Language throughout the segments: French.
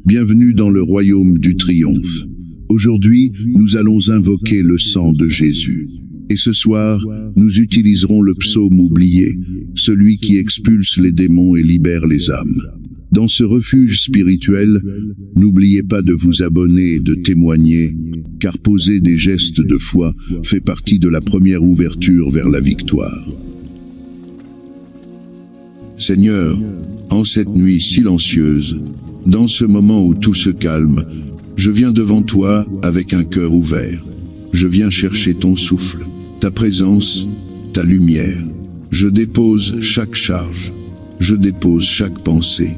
Bienvenue dans le royaume du triomphe. Aujourd'hui, nous allons invoquer le sang de Jésus. Et ce soir, nous utiliserons le psaume oublié, celui qui expulse les démons et libère les âmes. Dans ce refuge spirituel, n'oubliez pas de vous abonner et de témoigner, car poser des gestes de foi fait partie de la première ouverture vers la victoire. Seigneur, en cette nuit silencieuse, dans ce moment où tout se calme, je viens devant toi avec un cœur ouvert. Je viens chercher ton souffle, ta présence, ta lumière. Je dépose chaque charge, je dépose chaque pensée,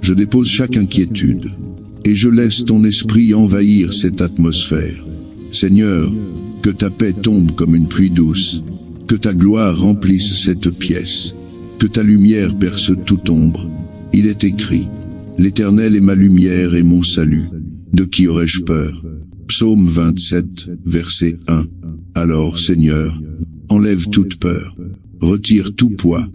je dépose chaque inquiétude, et je laisse ton esprit envahir cette atmosphère. Seigneur, que ta paix tombe comme une pluie douce, que ta gloire remplisse cette pièce, que ta lumière perce toute ombre. Il est écrit: l'Éternel est ma lumière et mon salut. De qui aurais-je peur? Psaume 27, verset 1. Alors, Seigneur, enlève toute peur, retire tout poids,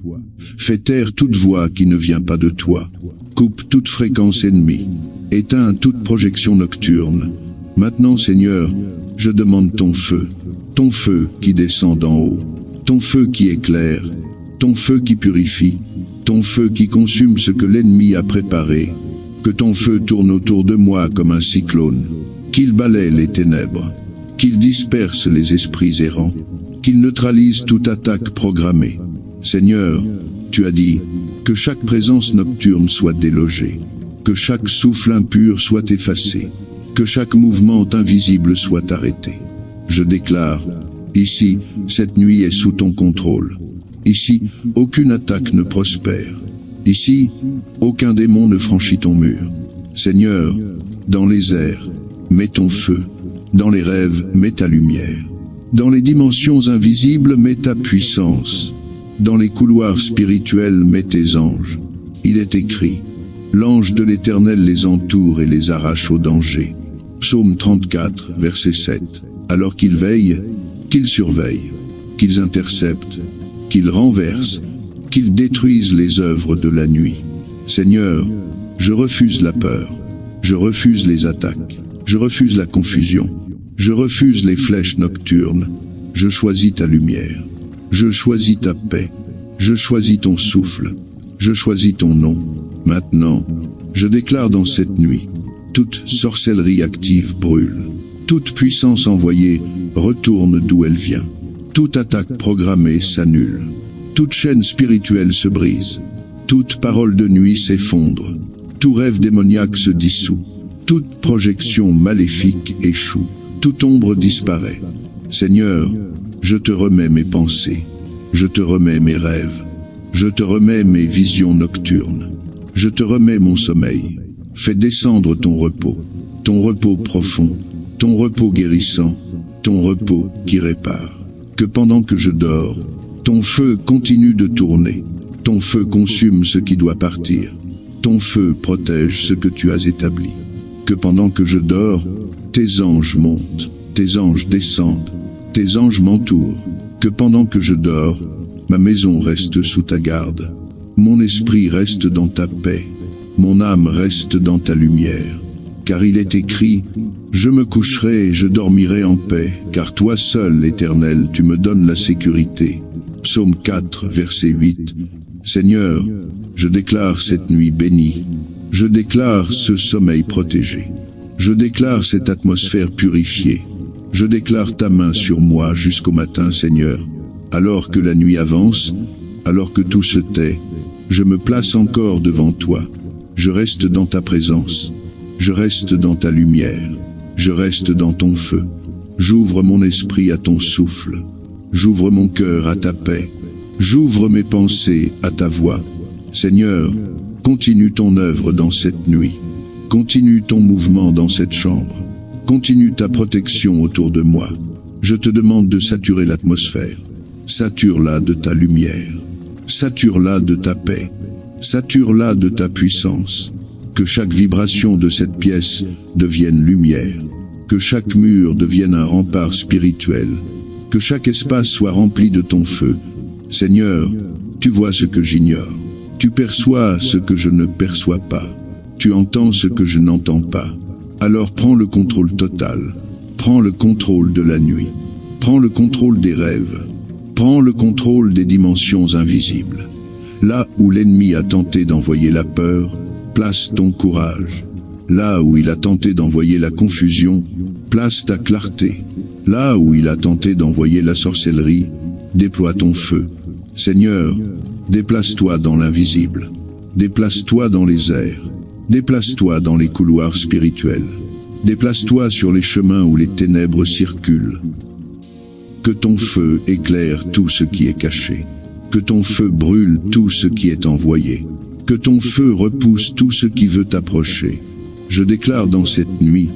fais taire toute voix qui ne vient pas de toi, coupe toute fréquence ennemie, éteins toute projection nocturne. Maintenant, Seigneur, je demande ton feu qui descend d'en haut, ton feu qui éclaire, ton feu qui purifie, ton feu qui consume ce que l'ennemi a préparé. Que ton feu tourne autour de moi comme un cyclone, qu'il balaie les ténèbres, qu'il disperse les esprits errants, qu'il neutralise toute attaque programmée. Seigneur, tu as dit que chaque présence nocturne soit délogée, que chaque souffle impur soit effacé, que chaque mouvement invisible soit arrêté. Je déclare, ici, cette nuit est sous ton contrôle. Ici, aucune attaque ne prospère. Ici, aucun démon ne franchit ton mur. Seigneur, dans les airs, mets ton feu. Dans les rêves, mets ta lumière. Dans les dimensions invisibles, mets ta puissance. Dans les couloirs spirituels, mets tes anges. Il est écrit: l'ange de l'Éternel les entoure et les arrache au danger. Psaume 34, verset 7. Alors qu'ils veillent, qu'ils surveillent, qu'ils interceptent, qu'ils renversent, qu'ils détruisent les œuvres de la nuit. Seigneur, je refuse la peur, je refuse les attaques, je refuse la confusion, je refuse les flèches nocturnes, je choisis ta lumière, je choisis ta paix, je choisis ton souffle, je choisis ton nom. Maintenant, je déclare dans cette nuit, toute sorcellerie active brûle, toute puissance envoyée retourne d'où elle vient, toute attaque programmée s'annule. Toute chaîne spirituelle se brise, toute parole de nuit s'effondre, tout rêve démoniaque se dissout, toute projection maléfique échoue, toute ombre disparaît. Seigneur, je te remets mes pensées, je te remets mes rêves, je te remets mes visions nocturnes, je te remets mon sommeil. Fais descendre ton repos profond, ton repos guérissant, ton repos qui répare. Que pendant que je dors, ton feu continue de tourner, ton feu consume ce qui doit partir, ton feu protège ce que tu as établi. Que pendant que je dors, tes anges montent, tes anges descendent, tes anges m'entourent. Que pendant que je dors, ma maison reste sous ta garde, mon esprit reste dans ta paix, mon âme reste dans ta lumière. Car il est écrit: je me coucherai et je dormirai en paix, car toi seul, Éternel, tu me donnes la sécurité. Psaume 4, verset 8. Seigneur, je déclare cette nuit bénie. Je déclare ce sommeil protégé. Je déclare cette atmosphère purifiée. Je déclare ta main sur moi jusqu'au matin, Seigneur. Alors que la nuit avance, alors que tout se tait, je me place encore devant toi. Je reste dans ta présence. Je reste dans ta lumière. Je reste dans ton feu. J'ouvre mon esprit à ton souffle. J'ouvre mon cœur à ta paix. J'ouvre mes pensées à ta voix. Seigneur, continue ton œuvre dans cette nuit. Continue ton mouvement dans cette chambre. Continue ta protection autour de moi. Je te demande de saturer l'atmosphère. Sature-la de ta lumière. Sature-la de ta paix. Sature-la de ta puissance. Que chaque vibration de cette pièce devienne lumière. Que chaque mur devienne un rempart spirituel. Que chaque espace soit rempli de ton feu. Seigneur, tu vois ce que j'ignore. Tu perçois ce que je ne perçois pas. tu entends ce que je n'entends pas. Alors prends le contrôle total. Prends le contrôle de la nuit. Prends le contrôle des rêves. Prends le contrôle des dimensions invisibles. Là où l'ennemi a tenté d'envoyer la peur, place ton courage. Là où il a tenté d'envoyer la confusion, place ta clarté. Là où il a tenté d'envoyer la sorcellerie, déploie ton feu. Seigneur, déplace-toi dans l'invisible. Déplace-toi dans les airs. Déplace-toi dans les couloirs spirituels. Déplace-toi sur les chemins où les ténèbres circulent. Que ton feu éclaire tout ce qui est caché. Que ton feu brûle tout ce qui est envoyé. Que ton feu repousse tout ce qui veut t'approcher. Je déclare dans cette nuit,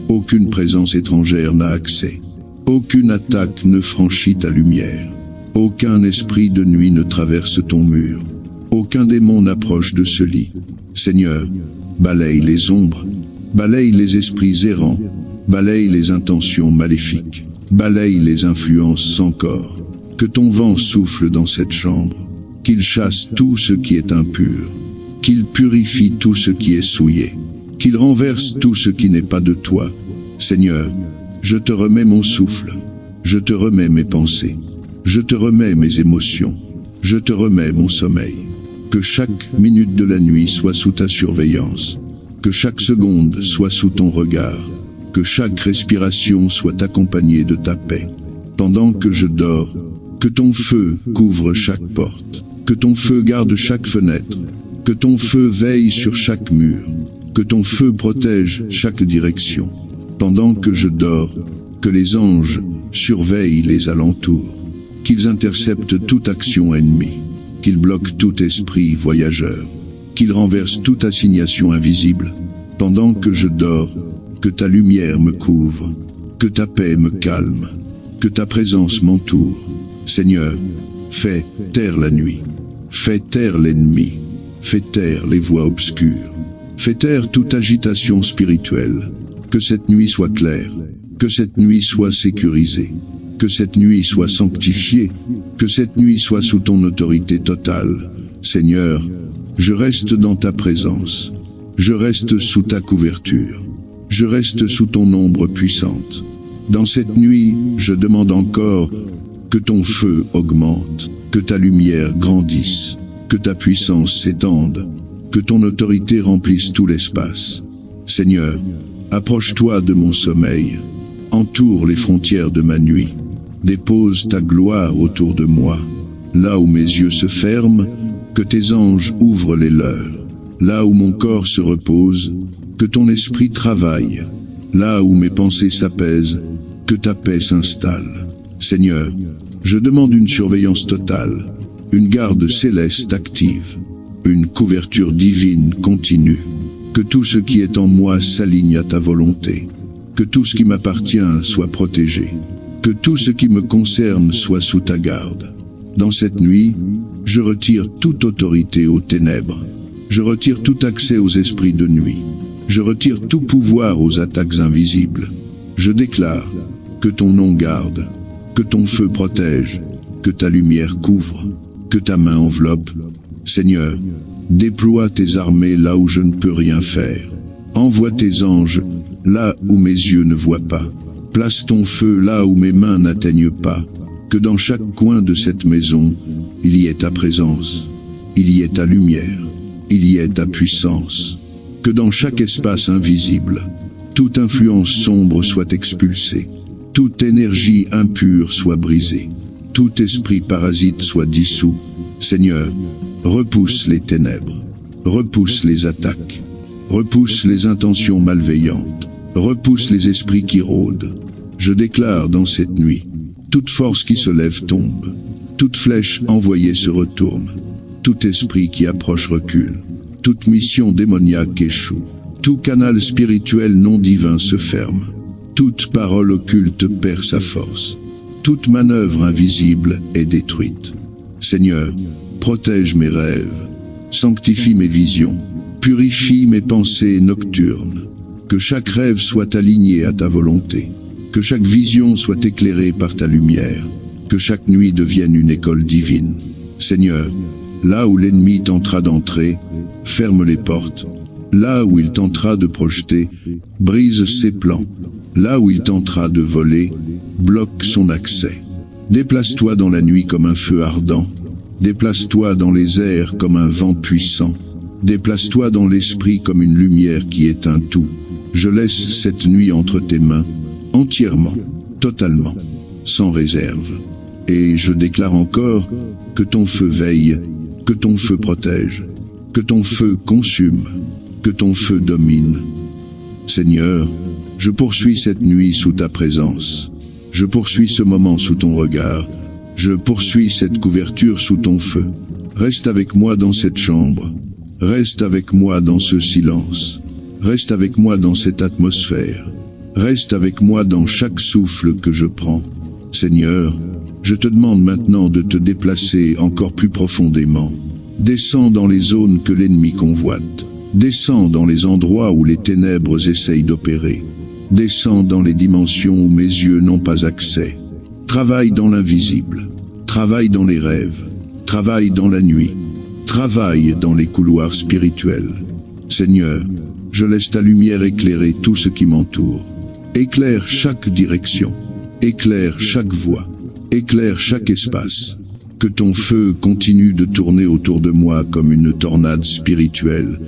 aucune présence étrangère n'a accès. Aucune attaque ne franchit ta lumière. Aucun esprit de nuit ne traverse ton mur. Aucun démon n'approche de ce lit. Seigneur, balaye les ombres, balaye les esprits errants, balaye les intentions maléfiques, balaye les influences sans corps. Que ton vent souffle dans cette chambre, qu'il chasse tout ce qui est impur, qu'il purifie tout ce qui est souillé, qu'il renverse tout ce qui n'est pas de toi. Seigneur, je te remets mon souffle, je te remets mes pensées, je te remets mes émotions, je te remets mon sommeil. Que chaque minute de la nuit soit sous ta surveillance, que chaque seconde soit sous ton regard, que chaque respiration soit accompagnée de ta paix. Pendant que je dors, que ton feu couvre chaque porte, que ton feu garde chaque fenêtre, que ton feu veille sur chaque mur, que ton feu protège chaque direction. Pendant que je dors, que les anges surveillent les alentours, qu'ils interceptent toute action ennemie, qu'ils bloquent tout esprit voyageur, qu'ils renversent toute assignation invisible. Pendant que je dors, que ta lumière me couvre, que ta paix me calme, que ta présence m'entoure. Seigneur, fais taire la nuit, fais taire l'ennemi, fais taire les voix obscures, fais taire toute agitation spirituelle. Que cette nuit soit claire, que cette nuit soit sécurisée, que cette nuit soit sanctifiée, que cette nuit soit sous ton autorité totale. Seigneur, je reste dans ta présence, je reste sous ta couverture, je reste sous ton ombre puissante. Dans cette nuit, je demande encore que ton feu augmente, que ta lumière grandisse, que ta puissance s'étende, que ton autorité remplisse tout l'espace. Seigneur, approche-toi de mon sommeil, entoure les frontières de ma nuit, dépose ta gloire autour de moi. Là où mes yeux se ferment, que tes anges ouvrent les leurs. Là où mon corps se repose, que ton esprit travaille. Là où mes pensées s'apaisent, que ta paix s'installe. Seigneur, je demande une surveillance totale, une garde céleste active, une couverture divine continue. Que tout ce qui est en moi s'aligne à ta volonté. Que tout ce qui m'appartient soit protégé. Que tout ce qui me concerne soit sous ta garde. Dans cette nuit, je retire toute autorité aux ténèbres. Je retire tout accès aux esprits de nuit. Je retire tout pouvoir aux attaques invisibles. Je déclare que ton nom garde, que ton feu protège, que ta lumière couvre, que ta main enveloppe. Seigneur, déploie tes armées là où je ne peux rien faire. Envoie tes anges là où mes yeux ne voient pas. Place ton feu là où mes mains n'atteignent pas. Que dans chaque coin de cette maison, il y ait ta présence, il y ait ta lumière, il y ait ta puissance. Que dans chaque espace invisible, toute influence sombre soit expulsée, toute énergie impure soit brisée, tout esprit parasite soit dissous. Seigneur, repousse les ténèbres, repousse les attaques, repousse les intentions malveillantes, repousse les esprits qui rôdent. Je déclare dans cette nuit, toute force qui se lève tombe, toute flèche envoyée se retourne, tout esprit qui approche recule, toute mission démoniaque échoue, tout canal spirituel non divin se ferme, toute parole occulte perd sa force, toute manœuvre invisible est détruite. Seigneur, protège mes rêves, sanctifie mes visions, purifie mes pensées nocturnes, que chaque rêve soit aligné à ta volonté, que chaque vision soit éclairée par ta lumière, que chaque nuit devienne une école divine. Seigneur, là où l'ennemi tentera d'entrer, ferme les portes, Là où il tentera de projeter, brise ses plans. Là où il tentera de voler, bloque son accès. Déplace-toi dans la nuit comme un feu ardent. Déplace-toi dans les airs comme un vent puissant. Déplace-toi dans l'esprit comme une lumière qui éteint tout. Je laisse cette nuit entre tes mains, entièrement, totalement, sans réserve. Et je déclare encore que ton feu veille, que ton feu protège, que ton feu consume, que ton feu domine. Seigneur, je poursuis cette nuit sous ta présence. Je poursuis ce moment sous ton regard. Je poursuis cette couverture sous ton feu. Reste avec moi dans cette chambre. Reste avec moi dans ce silence. Reste avec moi dans cette atmosphère. Reste avec moi dans chaque souffle que je prends. Seigneur, je te demande maintenant de te déplacer encore plus profondément. Descends dans les zones que l'ennemi convoite. Descends dans les endroits où les ténèbres essayent d'opérer. Descends dans les dimensions où mes yeux n'ont pas accès. Travaille dans l'invisible. Travaille dans les rêves. Travaille dans la nuit. Travaille dans les couloirs spirituels. Seigneur, je laisse ta lumière éclairer tout ce qui m'entoure. Éclaire chaque direction. Éclaire chaque voie. Éclaire chaque espace. Que ton feu continue de tourner autour de moi comme une tornade spirituelle.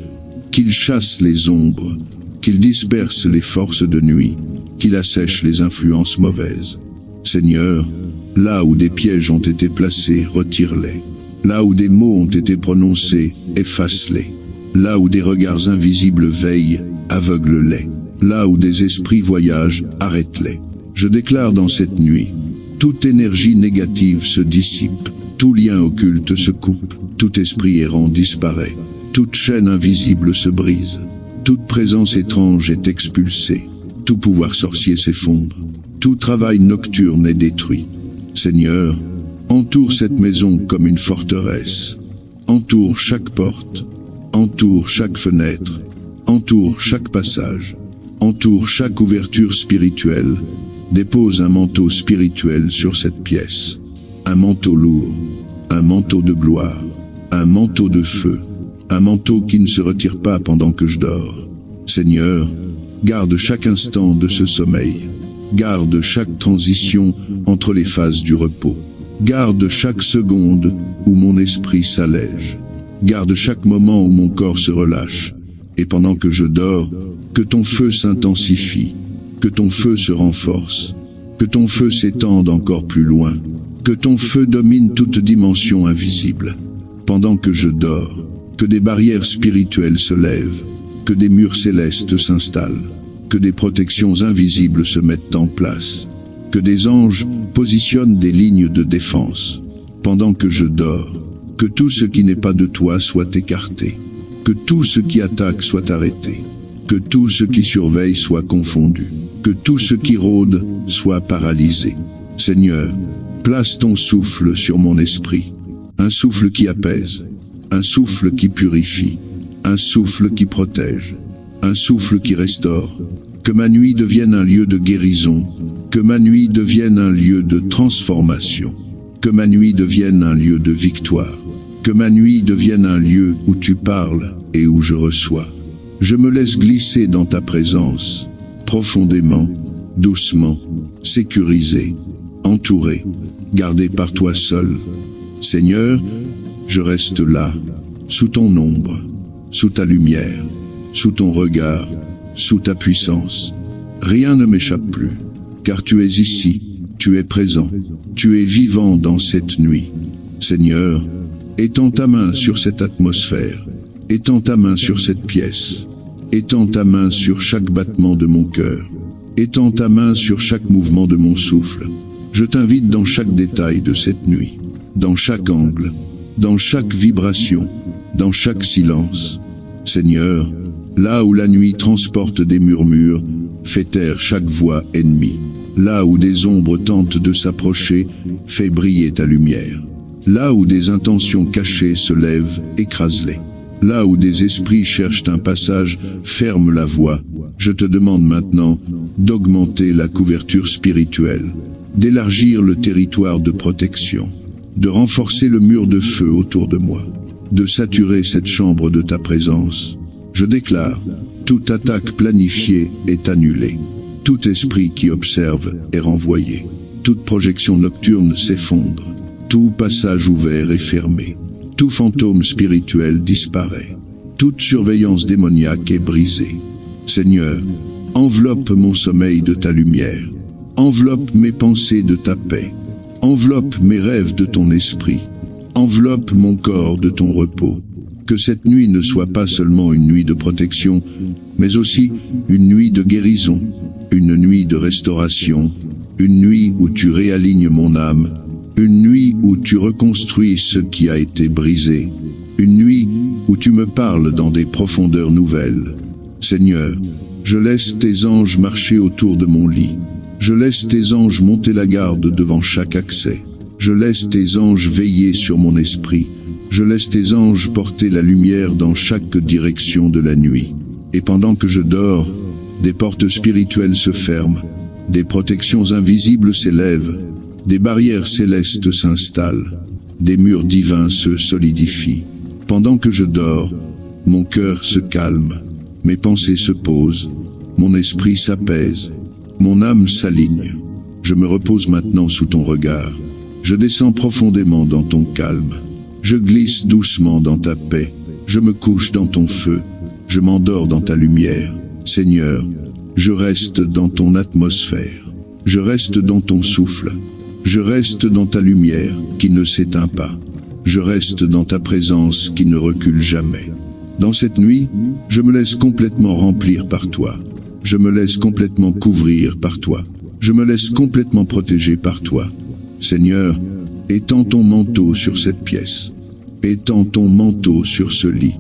Qu'il chasse les ombres. Qu'il disperse les forces de nuit. Qu'il assèche les influences mauvaises. Seigneur, là où des pièges ont été placés, retire-les. Là où des mots ont été prononcés, efface-les. Là où des regards invisibles veillent, aveugle-les. Là où des esprits voyagent, arrête-les. Je déclare dans cette nuit, toute énergie négative se dissipe, tout lien occulte se coupe, tout esprit errant disparaît, toute chaîne invisible se brise, toute présence étrange est expulsée, tout pouvoir sorcier s'effondre, tout travail nocturne est détruit. Seigneur, entoure cette maison comme une forteresse, entoure chaque porte, entoure chaque fenêtre, entoure chaque passage, entoure chaque ouverture spirituelle, dépose un manteau spirituel sur cette pièce, un manteau lourd, un manteau de gloire, un manteau de feu, un manteau qui ne se retire pas pendant que je dors. Seigneur, garde chaque instant de ce sommeil, garde chaque transition entre les phases du repos, garde chaque seconde où mon esprit s'allège, garde chaque moment où mon corps se relâche, et pendant que je dors, que ton feu s'intensifie, que ton feu se renforce, que ton feu s'étende encore plus loin, que ton feu domine toute dimension invisible. Pendant que je dors, que des barrières spirituelles se lèvent, que des murs célestes s'installent, que des protections invisibles se mettent en place, que des anges positionnent des lignes de défense. Pendant que je dors, que tout ce qui n'est pas de toi soit écarté, que tout ce qui attaque soit arrêté, que tout ce qui surveille soit confondu, que tout ce qui rôde soit paralysé. Seigneur, place ton souffle sur mon esprit, un souffle qui apaise, un souffle qui purifie, un souffle qui protège, un souffle qui restaure. Que ma nuit devienne un lieu de guérison, que ma nuit devienne un lieu de transformation, que ma nuit devienne un lieu de victoire, que ma nuit devienne un lieu où tu parles et où je reçois. Je me laisse glisser dans ta présence, profondément, doucement, sécurisé, entouré, gardé par toi seul. Seigneur, je reste là, sous ton ombre, sous ta lumière, sous ton regard, sous ta puissance. Rien ne m'échappe plus, car tu es ici, tu es présent, tu es vivant dans cette nuit. Seigneur, étends ta main sur cette atmosphère, étends ta main sur cette pièce, étends ta main sur chaque battement de mon cœur, étends ta main sur chaque mouvement de mon souffle. Je t'invite dans chaque détail de cette nuit, dans chaque angle, dans chaque vibration, dans chaque silence. Seigneur, là où la nuit transporte des murmures, fais taire chaque voix ennemie. Là où des ombres tentent de s'approcher, fais briller ta lumière. Là où des intentions cachées se lèvent, écrase-les. Là où des esprits cherchent un passage, ferme la voie. Je te demande maintenant d'augmenter la couverture spirituelle, d'élargir le territoire de protection, de renforcer le mur de feu autour de moi, de saturer cette chambre de ta présence. Je déclare, toute attaque planifiée est annulée. Tout esprit qui observe est renvoyé. Toute projection nocturne s'effondre. Tout passage ouvert est fermé. Tout fantôme spirituel disparaît. Toute surveillance démoniaque est brisée. Seigneur, enveloppe mon sommeil de ta lumière. Enveloppe mes pensées de ta paix. Enveloppe mes rêves de ton esprit. Enveloppe mon corps de ton repos. Que cette nuit ne soit pas seulement une nuit de protection, mais aussi une nuit de guérison, une nuit de restauration, une nuit où tu réalignes mon âme, une nuit où tu reconstruis ce qui a été brisé, une nuit où tu me parles dans des profondeurs nouvelles. Seigneur, je laisse tes anges marcher autour de mon lit. Je laisse tes anges monter la garde devant chaque accès. Je laisse tes anges veiller sur mon esprit. Je laisse tes anges porter la lumière dans chaque direction de la nuit. Et pendant que je dors, des portes spirituelles se ferment, des protections invisibles s'élèvent, des barrières célestes s'installent, des murs divins se solidifient. Pendant que je dors, mon cœur se calme, mes pensées se posent, mon esprit s'apaise, mon âme s'aligne. Je me repose maintenant sous ton regard. Je descends profondément dans ton calme. Je glisse doucement dans ta paix. Je me couche dans ton feu. Je m'endors dans ta lumière. Seigneur, je reste dans ton atmosphère. Je reste dans ton souffle. Je reste dans ta lumière qui ne s'éteint pas. Je reste dans ta présence qui ne recule jamais. Dans cette nuit, je me laisse complètement remplir par toi. Je me laisse complètement couvrir par toi. Je me laisse complètement protéger par toi. Seigneur, étends ton manteau sur cette pièce. Étends ton manteau sur ce lit.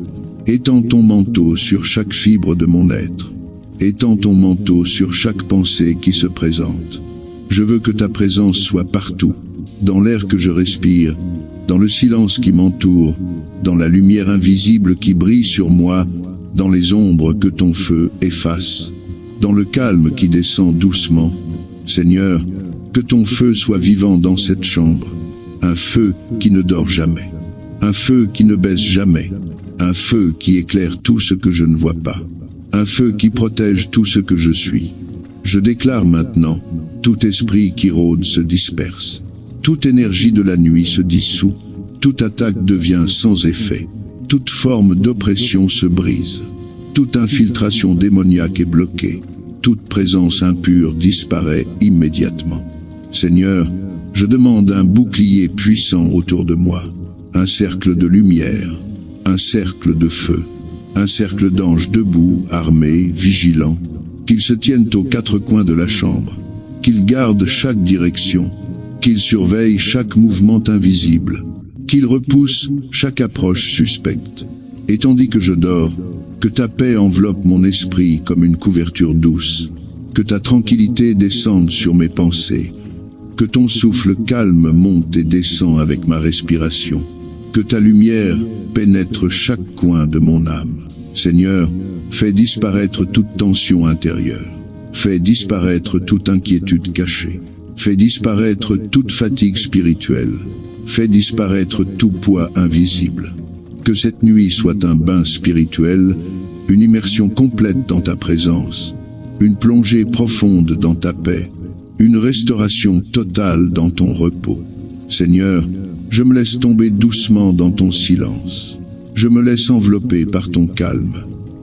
Étends ton manteau sur chaque fibre de mon être. Étends ton manteau sur chaque pensée qui se présente. Je veux que ta présence soit partout, dans l'air que je respire, dans le silence qui m'entoure, dans la lumière invisible qui brille sur moi, dans les ombres que ton feu efface, dans le calme qui descend doucement. Seigneur, que ton feu soit vivant dans cette chambre, un feu qui ne dort jamais, un feu qui ne baisse jamais, un feu qui éclaire tout ce que je ne vois pas, un feu qui protège tout ce que je suis. Je déclare maintenant, tout esprit qui rôde se disperse, toute énergie de la nuit se dissout, toute attaque devient sans effet, toute forme d'oppression se brise, toute infiltration démoniaque est bloquée, toute présence impure disparaît immédiatement. Seigneur, je demande un bouclier puissant autour de moi, un cercle de lumière, un cercle de feu, un cercle d'anges debout, armés, vigilants, qu'ils se tiennent aux quatre coins de la chambre, qu'ils gardent chaque direction, qu'ils surveillent chaque mouvement invisible, qu'ils repoussent chaque approche suspecte. Et tandis que je dors, que ta paix enveloppe mon esprit comme une couverture douce, que ta tranquillité descende sur mes pensées, que ton souffle calme monte et descend avec ma respiration, que ta lumière pénètre chaque coin de mon âme. Seigneur, fais disparaître toute tension intérieure, fais disparaître toute inquiétude cachée, fais disparaître toute fatigue spirituelle, fais disparaître tout poids invisible. Que cette nuit soit un bain spirituel, une immersion complète dans ta présence, une plongée profonde dans ta paix, une restauration totale dans ton repos. Seigneur, je me laisse tomber doucement dans ton silence. Je me laisse envelopper par ton calme.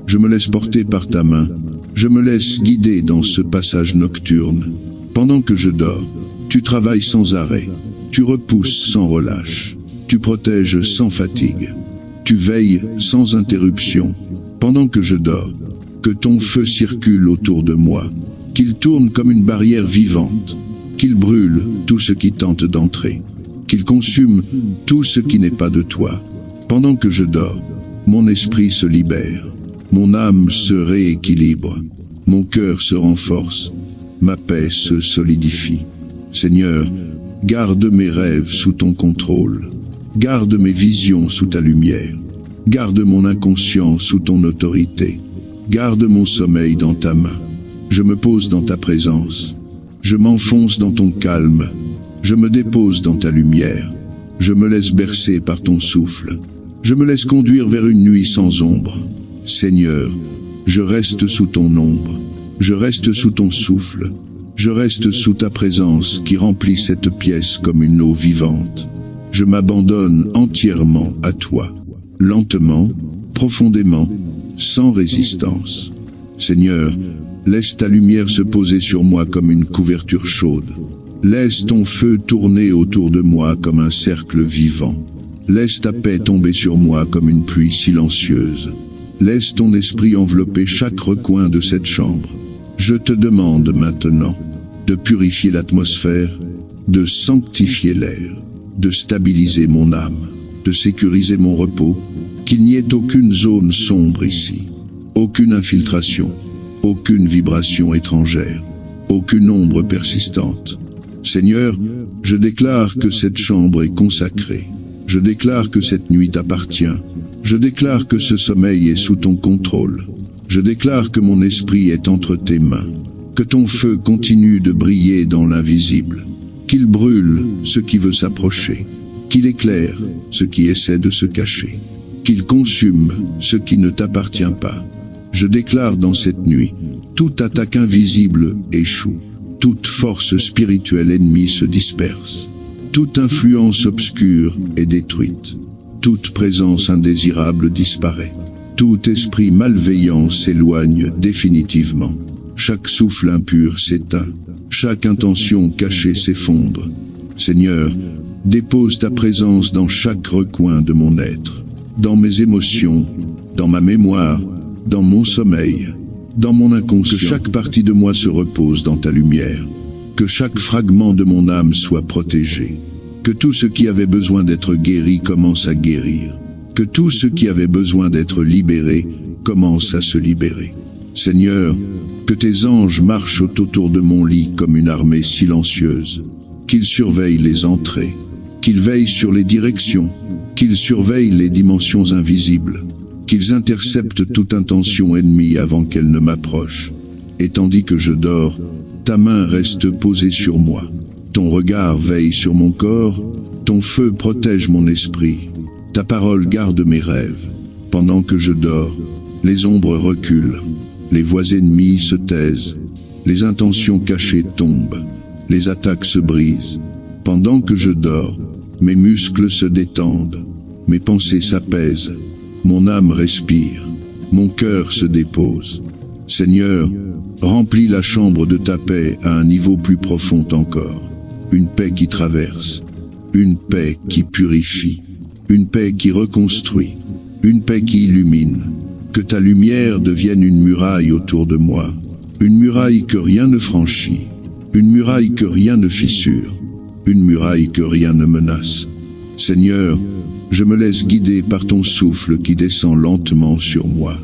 Je me laisse porter par ta main. Je me laisse guider dans ce passage nocturne. Pendant que je dors, tu travailles sans arrêt. Tu repousses sans relâche. Tu protèges sans fatigue. Tu veilles sans interruption. Pendant que je dors, que ton feu circule autour de moi, qu'il tourne comme une barrière vivante, qu'il brûle tout ce qui tente d'entrer, qu'il consume tout ce qui n'est pas de toi. Pendant que je dors, mon esprit se libère, mon âme se rééquilibre, mon cœur se renforce, ma paix se solidifie. Seigneur, garde mes rêves sous ton contrôle, garde mes visions sous ta lumière, garde mon inconscient sous ton autorité, garde mon sommeil dans ta main. Je me pose dans ta présence, je m'enfonce dans ton calme, je me dépose dans ta lumière, je me laisse bercer par ton souffle, je me laisse conduire vers une nuit sans ombre. Seigneur, je reste sous ton ombre, je reste sous ton souffle, je reste sous ta présence qui remplit cette pièce comme une eau vivante. Je m'abandonne entièrement à toi, lentement, profondément, sans résistance. Seigneur, laisse ta lumière se poser sur moi comme une couverture chaude. Laisse ton feu tourner autour de moi comme un cercle vivant. Laisse ta paix tomber sur moi comme une pluie silencieuse. Laisse ton esprit envelopper chaque recoin de cette chambre. Je te demande maintenant de purifier l'atmosphère, de sanctifier l'air, de stabiliser mon âme, de sécuriser mon repos, qu'il n'y ait aucune zone sombre ici, aucune infiltration, aucune vibration étrangère, aucune ombre persistante. Seigneur, je déclare que cette chambre est consacrée. Je déclare que cette nuit t'appartient. Je déclare que ce sommeil est sous ton contrôle. Je déclare que mon esprit est entre tes mains. Que ton feu continue de briller dans l'invisible. Qu'il brûle ce qui veut s'approcher. Qu'il éclaire ce qui essaie de se cacher. Qu'il consume ce qui ne t'appartient pas. Je déclare dans cette nuit, toute attaque invisible échoue. Toute force spirituelle ennemie se disperse. Toute influence obscure est détruite. Toute présence indésirable disparaît. Tout esprit malveillant s'éloigne définitivement. Chaque souffle impur s'éteint. Chaque intention cachée s'effondre. Seigneur, dépose ta présence dans chaque recoin de mon être, dans mes émotions, dans ma mémoire, dans mon sommeil, dans mon inconscient. Que chaque partie de moi se repose dans ta lumière. Que chaque fragment de mon âme soit protégé. Que tout ce qui avait besoin d'être guéri commence à guérir. Que tout ce qui avait besoin d'être libéré commence à se libérer. Seigneur, que tes anges marchent autour de mon lit comme une armée silencieuse. Qu'ils surveillent les entrées. Qu'ils veillent sur les directions. Qu'ils surveillent les dimensions invisibles. Qu'ils interceptent toute intention ennemie avant qu'elle ne m'approche. Et tandis que je dors, ta main reste posée sur moi. Ton regard veille sur mon corps. Ton feu protège mon esprit. Ta parole garde mes rêves. Pendant que je dors, les ombres reculent. Les voix ennemies se taisent. Les intentions cachées tombent. Les attaques se brisent. Pendant que je dors, mes muscles se détendent. Mes pensées s'apaisent. Mon âme respire. Mon cœur se dépose. Seigneur, remplis la chambre de ta paix à un niveau plus profond encore. Une paix qui traverse. Une paix qui purifie. Une paix qui reconstruit. Une paix qui illumine. Que ta lumière devienne une muraille autour de moi. Une muraille que rien ne franchit. Une muraille que rien ne fissure. Une muraille que rien ne menace. Seigneur, je me laisse guider par ton souffle qui descend lentement sur moi.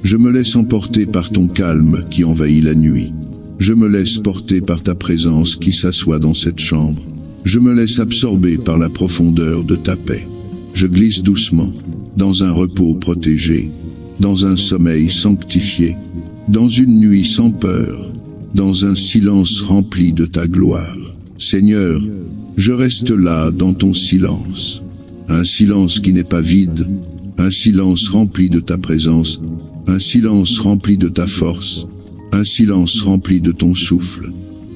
Je me laisse emporter par ton calme qui envahit la nuit. Je me laisse porter par ta présence qui s'assoit dans cette chambre. Je me laisse absorber par la profondeur de ta paix. Je glisse doucement, dans un repos protégé, dans un sommeil sanctifié, dans une nuit sans peur, dans un silence rempli de ta gloire. Seigneur, je reste là dans ton silence. Un silence qui n'est pas vide, un silence rempli de ta présence, un silence rempli de ta force, un silence rempli de ton souffle.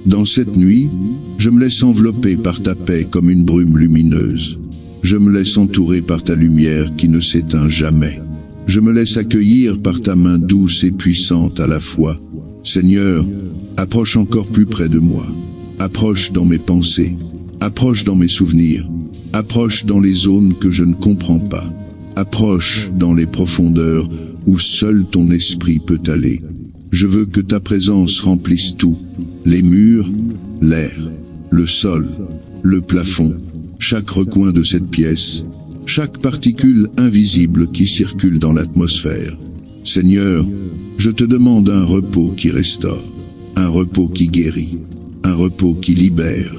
Dans cette nuit, je me laisse envelopper par ta paix comme une brume lumineuse. Je me laisse entourer par ta lumière qui ne s'éteint jamais. Je me laisse accueillir par ta main douce et puissante à la fois. Seigneur, approche encore plus près de moi. Approche dans mes pensées. Approche dans mes souvenirs. Approche dans les zones que je ne comprends pas. Approche dans les profondeurs où seul ton esprit peut aller. Je veux que ta présence remplisse tout, les murs, l'air, le sol, le plafond, chaque recoin de cette pièce, chaque particule invisible qui circule dans l'atmosphère. Seigneur, je te demande un repos qui restaure, un repos qui guérit, un repos qui libère,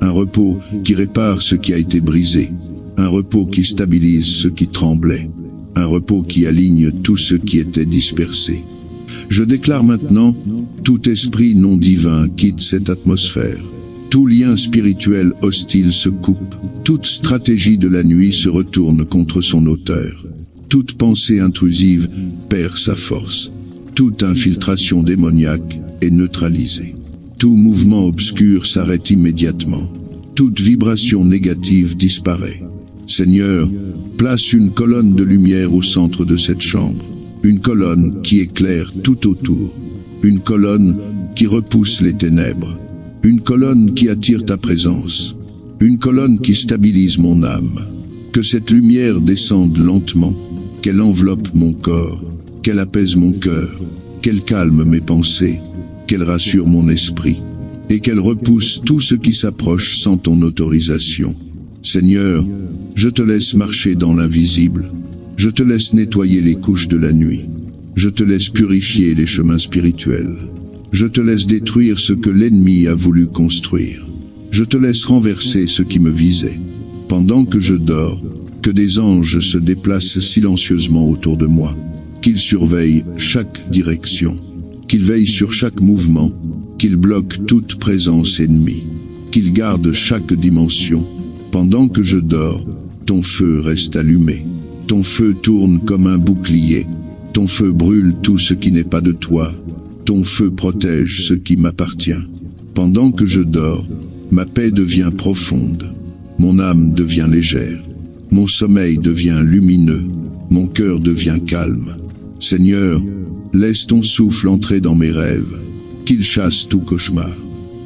un repos qui répare ce qui a été brisé, un repos qui stabilise ce qui tremblait, un repos qui aligne tout ce qui était dispersé. Je déclare maintenant, tout esprit non divin quitte cette atmosphère. Tout lien spirituel hostile se coupe. Toute stratégie de la nuit se retourne contre son auteur. Toute pensée intrusive perd sa force. Toute infiltration démoniaque est neutralisée. Tout mouvement obscur s'arrête immédiatement. Toute vibration négative disparaît. Seigneur, place une colonne de lumière au centre de cette chambre. Une colonne qui éclaire tout autour. Une colonne qui repousse les ténèbres. Une colonne qui attire ta présence. Une colonne qui stabilise mon âme. Que cette lumière descende lentement, qu'elle enveloppe mon corps, qu'elle apaise mon cœur, qu'elle calme mes pensées, qu'elle rassure mon esprit, et qu'elle repousse tout ce qui s'approche sans ton autorisation. Seigneur, je te laisse marcher dans l'invisible. Je te laisse nettoyer les couches de la nuit. Je te laisse purifier les chemins spirituels. Je te laisse détruire ce que l'ennemi a voulu construire. Je te laisse renverser ce qui me visait. Pendant que je dors, que des anges se déplacent silencieusement autour de moi, qu'ils surveillent chaque direction, qu'ils veillent sur chaque mouvement, qu'ils bloquent toute présence ennemie, qu'ils gardent chaque dimension. Pendant que je dors, ton feu reste allumé. Ton feu tourne comme un bouclier. Ton feu brûle tout ce qui n'est pas de toi. Ton feu protège ce qui m'appartient. Pendant que je dors, ma paix devient profonde. Mon âme devient légère. Mon sommeil devient lumineux. Mon cœur devient calme. Seigneur, laisse ton souffle entrer dans mes rêves. Qu'il chasse tout cauchemar.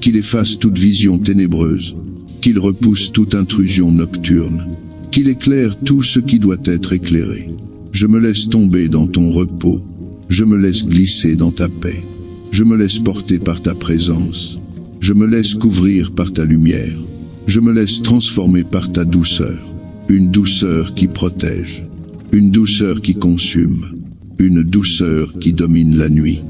Qu'il efface toute vision ténébreuse. Qu'il repousse toute intrusion nocturne. Qu'il éclaire tout ce qui doit être éclairé. Je me laisse tomber dans ton repos. Je me laisse glisser dans ta paix. Je me laisse porter par ta présence. Je me laisse couvrir par ta lumière. Je me laisse transformer par ta douceur. Une douceur qui protège. Une douceur qui consume. Une douceur qui domine la nuit.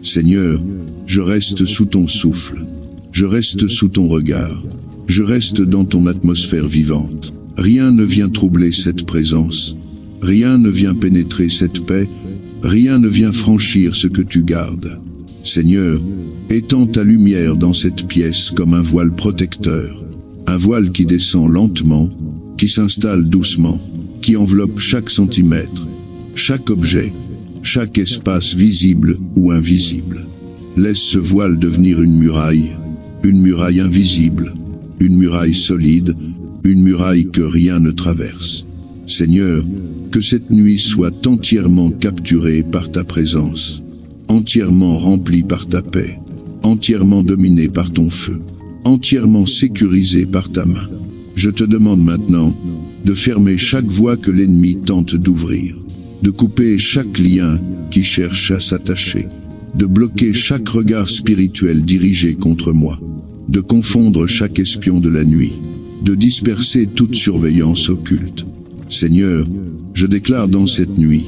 Seigneur, je reste sous ton souffle. Je reste sous ton regard. Je reste dans ton atmosphère vivante. Rien ne vient troubler cette présence. Rien ne vient pénétrer cette paix. Rien ne vient franchir ce que tu gardes. Seigneur, étends ta lumière dans cette pièce comme un voile protecteur. Un voile qui descend lentement, qui s'installe doucement, qui enveloppe chaque centimètre, chaque objet, chaque espace visible ou invisible. Laisse ce voile devenir une muraille invisible, une muraille solide, une muraille que rien ne traverse. Seigneur, que cette nuit soit entièrement capturée par ta présence, entièrement remplie par ta paix, entièrement dominée par ton feu, entièrement sécurisée par ta main. Je te demande maintenant de fermer chaque voie que l'ennemi tente d'ouvrir, de couper chaque lien qui cherche à s'attacher, de bloquer chaque regard spirituel dirigé contre moi, de confondre chaque espion de la nuit, de disperser toute surveillance occulte. Seigneur, je déclare dans cette nuit,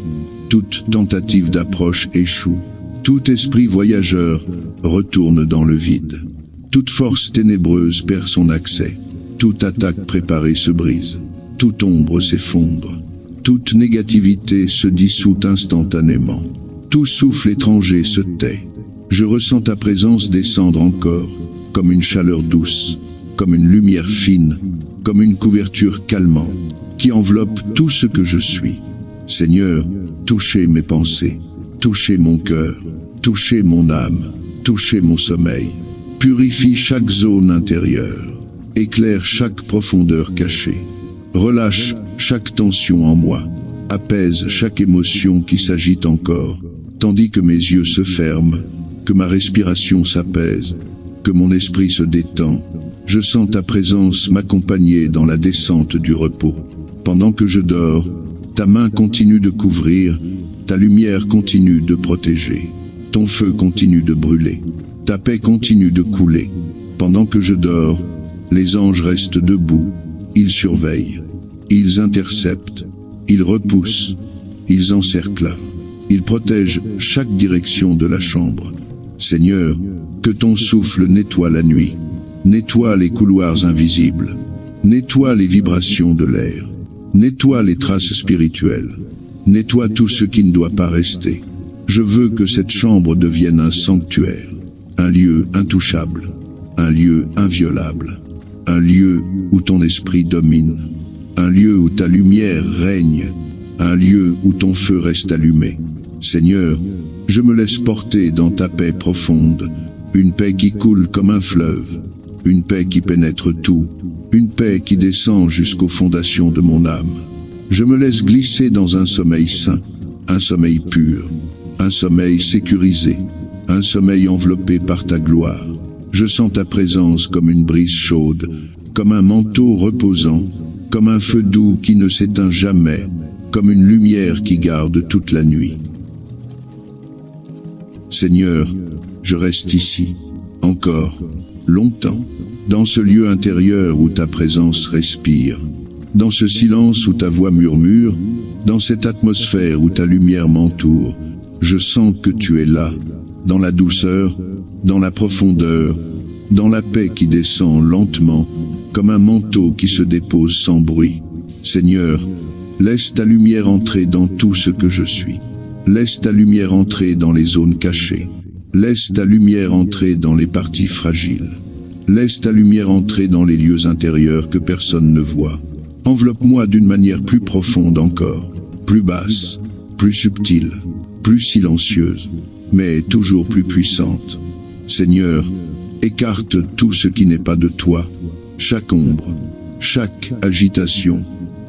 toute tentative d'approche échoue, tout esprit voyageur retourne dans le vide, toute force ténébreuse perd son accès, toute attaque préparée se brise, toute ombre s'effondre, toute négativité se dissout instantanément, tout souffle étranger se tait. Je ressens ta présence descendre encore, comme une chaleur douce, comme une lumière fine, comme une couverture calmante, qui enveloppe tout ce que je suis. Seigneur, touchez mes pensées, touchez mon cœur, touchez mon âme, touchez mon sommeil. Purifie chaque zone intérieure, éclaire chaque profondeur cachée. Relâche chaque tension en moi, apaise chaque émotion qui s'agite encore, tandis que mes yeux se ferment, que ma respiration s'apaise, que mon esprit se détend. Je sens ta présence m'accompagner dans la descente du repos. Pendant que je dors, ta main continue de couvrir, ta lumière continue de protéger, ton feu continue de brûler, ta paix continue de couler. Pendant que je dors, les anges restent debout, ils surveillent, ils interceptent, ils repoussent, ils encerclent, ils protègent chaque direction de la chambre. Seigneur, que ton souffle nettoie la nuit, nettoie les couloirs invisibles, nettoie les vibrations de l'air, nettoie les traces spirituelles, nettoie tout ce qui ne doit pas rester. Je veux que cette chambre devienne un sanctuaire, un lieu intouchable, un lieu inviolable, un lieu où ton esprit domine, un lieu où ta lumière règne, un lieu où ton feu reste allumé. Seigneur, je me laisse porter dans ta paix profonde, une paix qui coule comme un fleuve, une paix qui pénètre tout, une paix qui descend jusqu'aux fondations de mon âme. Je me laisse glisser dans un sommeil sain, un sommeil pur, un sommeil sécurisé, un sommeil enveloppé par ta gloire. Je sens ta présence comme une brise chaude, comme un manteau reposant, comme un feu doux qui ne s'éteint jamais, comme une lumière qui garde toute la nuit. Seigneur, je reste ici, encore, longtemps, dans ce lieu intérieur où ta présence respire, dans ce silence où ta voix murmure, dans cette atmosphère où ta lumière m'entoure. Je sens que tu es là, dans la douceur, dans la profondeur, dans la paix qui descend lentement, comme un manteau qui se dépose sans bruit. Seigneur, laisse ta lumière entrer dans tout ce que je suis. Laisse ta lumière entrer dans les zones cachées. Laisse ta lumière entrer dans les parties fragiles. Laisse ta lumière entrer dans les lieux intérieurs que personne ne voit. Enveloppe-moi d'une manière plus profonde encore, plus basse, plus subtile, plus silencieuse, mais toujours plus puissante. Seigneur, écarte tout ce qui n'est pas de toi, chaque ombre, chaque agitation,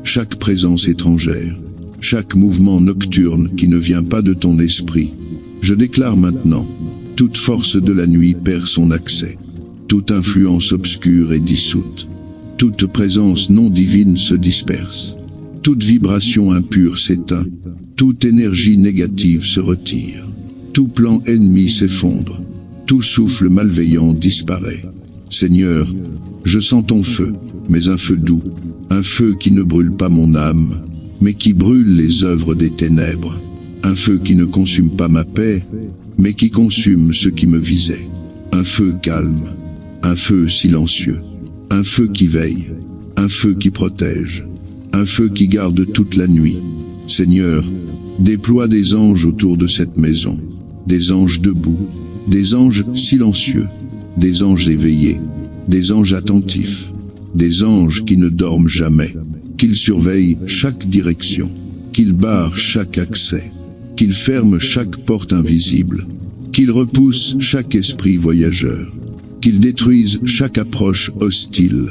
chaque présence étrangère, chaque mouvement nocturne qui ne vient pas de ton esprit. Je déclare maintenant, toute force de la nuit perd son accès, toute influence obscure est dissoute, toute présence non divine se disperse, toute vibration impure s'éteint, toute énergie négative se retire, tout plan ennemi s'effondre, tout souffle malveillant disparaît. Seigneur, je sens ton feu, mais un feu doux, un feu qui ne brûle pas mon âme, mais qui brûle les œuvres des ténèbres, un feu qui ne consume pas ma paix, mais qui consume ce qui me visait, un feu calme, un feu silencieux, un feu qui veille, un feu qui protège, un feu qui garde toute la nuit. Seigneur, déploie des anges autour de cette maison, des anges debout, des anges silencieux, des anges éveillés, des anges attentifs, des anges qui ne dorment jamais, qu'ils surveillent chaque direction, qu'ils barrent chaque accès, qu'ils ferment chaque porte invisible, qu'ils repoussent chaque esprit voyageur, qu'ils détruisent chaque approche hostile.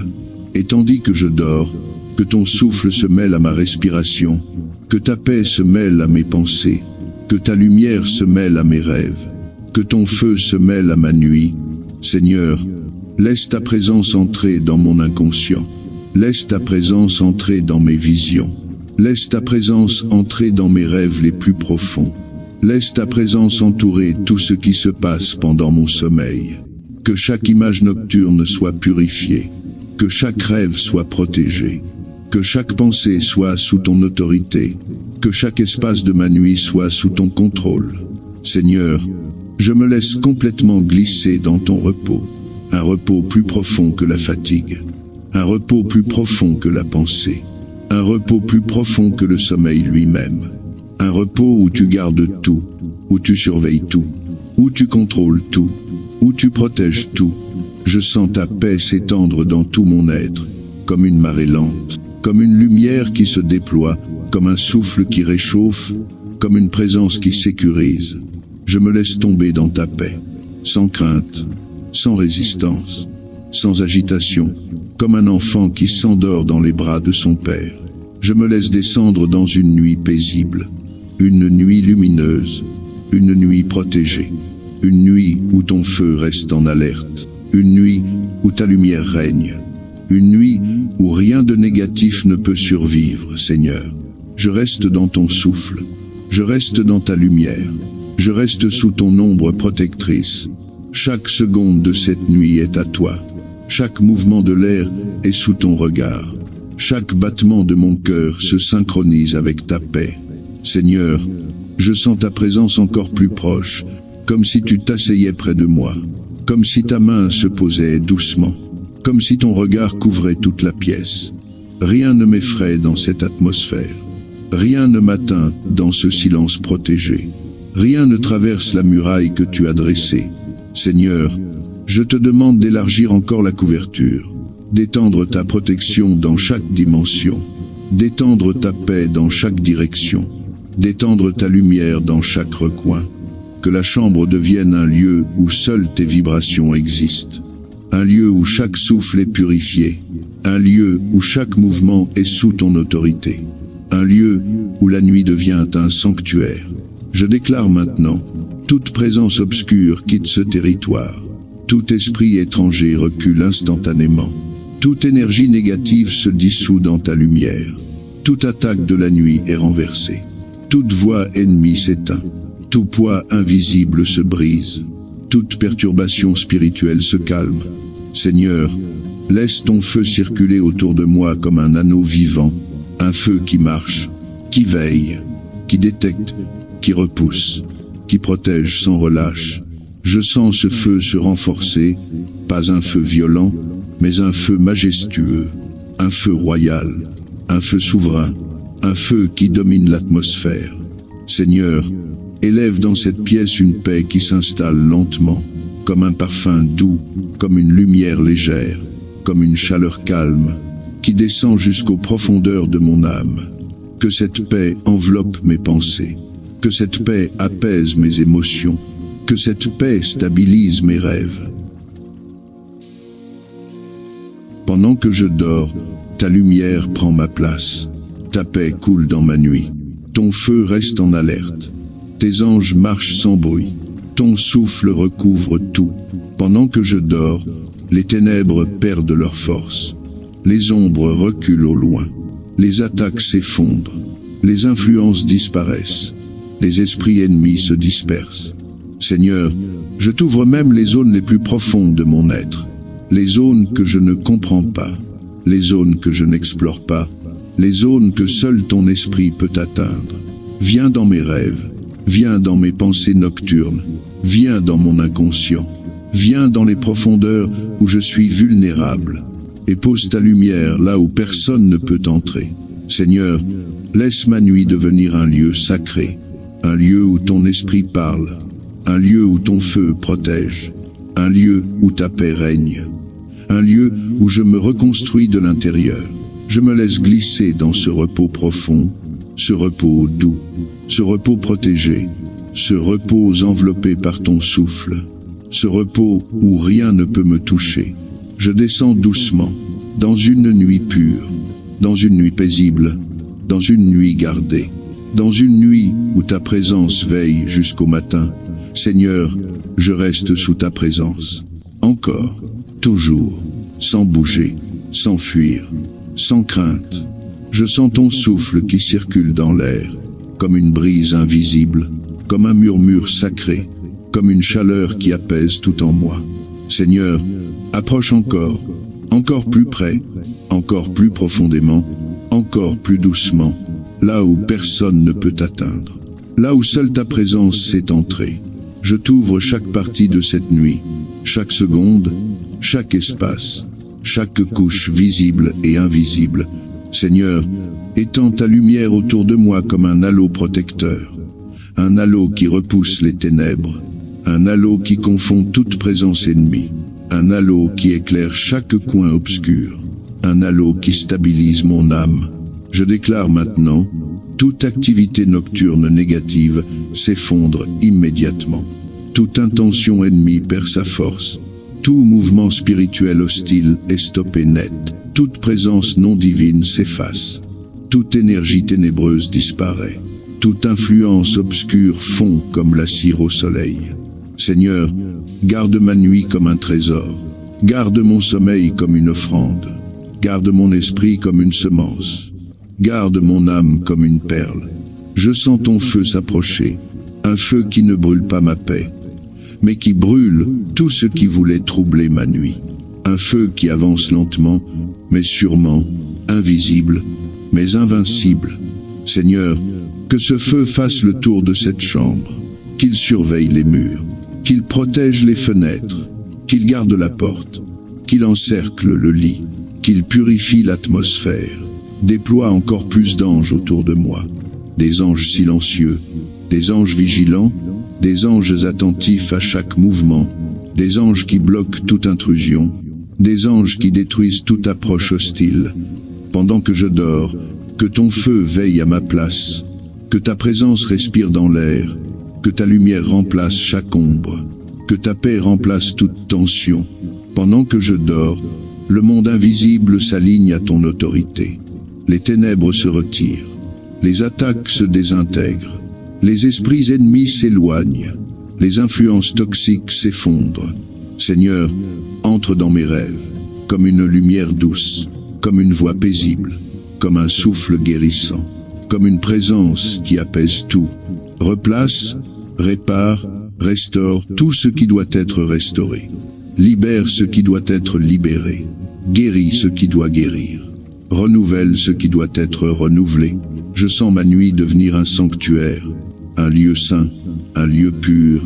Et tandis que je dors, que ton souffle se mêle à ma respiration, que ta paix se mêle à mes pensées, que ta lumière se mêle à mes rêves, que ton feu se mêle à ma nuit. Seigneur, laisse ta présence entrer dans mon inconscient, laisse ta présence entrer dans mes visions, laisse ta présence entrer dans mes rêves les plus profonds, laisse ta présence entourer tout ce qui se passe pendant mon sommeil, que chaque image nocturne soit purifiée, que chaque rêve soit protégé, que chaque pensée soit sous ton autorité, que chaque espace de ma nuit soit sous ton contrôle. Seigneur, je me laisse complètement glisser dans ton repos, un repos plus profond que la fatigue, un repos plus profond que la pensée, un repos plus profond que le sommeil lui-même, un repos où tu gardes tout, où tu surveilles tout, où tu contrôles tout, où tu protèges tout. Je sens ta paix s'étendre dans tout mon être, comme une marée lente, comme une lumière qui se déploie, comme un souffle qui réchauffe, comme une présence qui sécurise. Je me laisse tomber dans ta paix, sans crainte, sans résistance, sans agitation, comme un enfant qui s'endort dans les bras de son père. Je me laisse descendre dans une nuit paisible, une nuit lumineuse, une nuit protégée, une nuit où ton feu reste en alerte, une nuit où ta lumière règne, une nuit où rien de négatif ne peut survivre, Seigneur. Je reste dans ton souffle, je reste dans ta lumière, je reste sous ton ombre protectrice. Chaque seconde de cette nuit est à toi, chaque mouvement de l'air est sous ton regard, chaque battement de mon cœur se synchronise avec ta paix. Seigneur, je sens ta présence encore plus proche, comme si tu t'asseyais près de moi, comme si ta main se posait doucement, comme si ton regard couvrait toute la pièce. Rien ne m'effraie dans cette atmosphère, rien ne m'atteint dans ce silence protégé, rien ne traverse la muraille que tu as dressée. Seigneur, je te demande d'élargir encore la couverture, d'étendre ta protection dans chaque dimension, d'étendre ta paix dans chaque direction, d'étendre ta lumière dans chaque recoin. Que la chambre devienne un lieu où seules tes vibrations existent, un lieu où chaque souffle est purifié, un lieu où chaque mouvement est sous ton autorité, un lieu où la nuit devient un sanctuaire. Je déclare maintenant, toute présence obscure quitte ce territoire, tout esprit étranger recule instantanément, toute énergie négative se dissout dans ta lumière, toute attaque de la nuit est renversée, toute voix ennemie s'éteint, tout poids invisible se brise, toute perturbation spirituelle se calme. Seigneur, laisse ton feu circuler autour de moi comme un anneau vivant, un feu qui marche, qui veille, qui détecte, qui repousse, qui protège sans relâche. Je sens ce feu se renforcer, pas un feu violent, mais un feu majestueux, un feu royal, un feu souverain, un feu qui domine l'atmosphère. Seigneur, élève dans cette pièce une paix qui s'installe lentement, comme un parfum doux, comme une lumière légère, comme une chaleur calme, qui descend jusqu'aux profondeurs de mon âme. Que cette paix enveloppe mes pensées, que cette paix apaise mes émotions, que cette paix stabilise mes rêves. Pendant que je dors, ta lumière prend ma place, ta paix coule dans ma nuit, ton feu reste en alerte. Tes anges marchent sans bruit, ton souffle recouvre tout. Pendant que je dors, les ténèbres perdent leur force. Les ombres reculent au loin. Les attaques s'effondrent. Les influences disparaissent. Les esprits ennemis se dispersent. Seigneur, je t'ouvre même les zones les plus profondes de mon être. Les zones que je ne comprends pas. Les zones que je n'explore pas. Les zones que seul ton esprit peut atteindre. Viens dans mes rêves. Viens dans mes pensées nocturnes, viens dans mon inconscient, viens dans les profondeurs où je suis vulnérable, et pose ta lumière là où personne ne peut entrer. Seigneur, laisse ma nuit devenir un lieu sacré, un lieu où ton esprit parle, un lieu où ton feu protège, un lieu où ta paix règne, un lieu où je me reconstruis de l'intérieur. Je me laisse glisser dans ce repos profond, ce repos doux, ce repos protégé, ce repos enveloppé par ton souffle, ce repos où rien ne peut me toucher. Je descends doucement, dans une nuit pure, dans une nuit paisible, dans une nuit gardée, dans une nuit où ta présence veille jusqu'au matin. Seigneur, je reste sous ta présence, encore, toujours, sans bouger, sans fuir, sans crainte. Je sens ton souffle qui circule dans l'air, comme une brise invisible, comme un murmure sacré, comme une chaleur qui apaise tout en moi. Seigneur, approche encore, encore plus près, encore plus profondément, encore plus doucement, là où personne ne peut t'atteindre, là où seule ta présence s'est entrée. Je t'ouvre chaque partie de cette nuit, chaque seconde, chaque espace, chaque couche visible et invisible. Seigneur, étends ta lumière autour de moi comme un halo protecteur, un halo qui repousse les ténèbres, un halo qui confond toute présence ennemie, un halo qui éclaire chaque coin obscur, un halo qui stabilise mon âme. Je déclare maintenant, toute activité nocturne négative s'effondre immédiatement. Toute intention ennemie perd sa force. Tout mouvement spirituel hostile est stoppé net. Toute présence non divine s'efface. Toute énergie ténébreuse disparaît. Toute influence obscure fond comme la cire au soleil. Seigneur, garde ma nuit comme un trésor. Garde mon sommeil comme une offrande. Garde mon esprit comme une semence. Garde mon âme comme une perle. Je sens ton feu s'approcher. Un feu qui ne brûle pas ma paix, mais qui brûle tout ce qui voulait troubler ma nuit. Un feu qui avance lentement, mais sûrement, invisible, mais invincible. Seigneur, que ce feu fasse le tour de cette chambre, qu'il surveille les murs, qu'il protège les fenêtres, qu'il garde la porte, qu'il encercle le lit, qu'il purifie l'atmosphère, déploie encore plus d'anges autour de moi, des anges silencieux, des anges vigilants, des anges attentifs à chaque mouvement, des anges qui bloquent toute intrusion, des anges qui détruisent toute approche hostile. Pendant que je dors, Que ton feu veille à ma place, que ta présence respire dans l'air, que ta lumière remplace chaque ombre, que ta paix remplace toute tension. Pendant que je dors, le monde invisible s'aligne à ton autorité. Les ténèbres se retirent, les attaques se désintègrent, les esprits ennemis s'éloignent, les influences toxiques s'effondrent. Seigneur, entre dans mes rêves, comme une lumière douce, comme une voix paisible, comme un souffle guérissant, comme une présence qui apaise tout. Replace, répare, restaure tout ce qui doit être restauré. Libère ce qui doit être libéré. Guéris ce qui doit guérir. Renouvelle ce qui doit être renouvelé. Je sens ma nuit devenir un sanctuaire, un lieu saint, un lieu pur,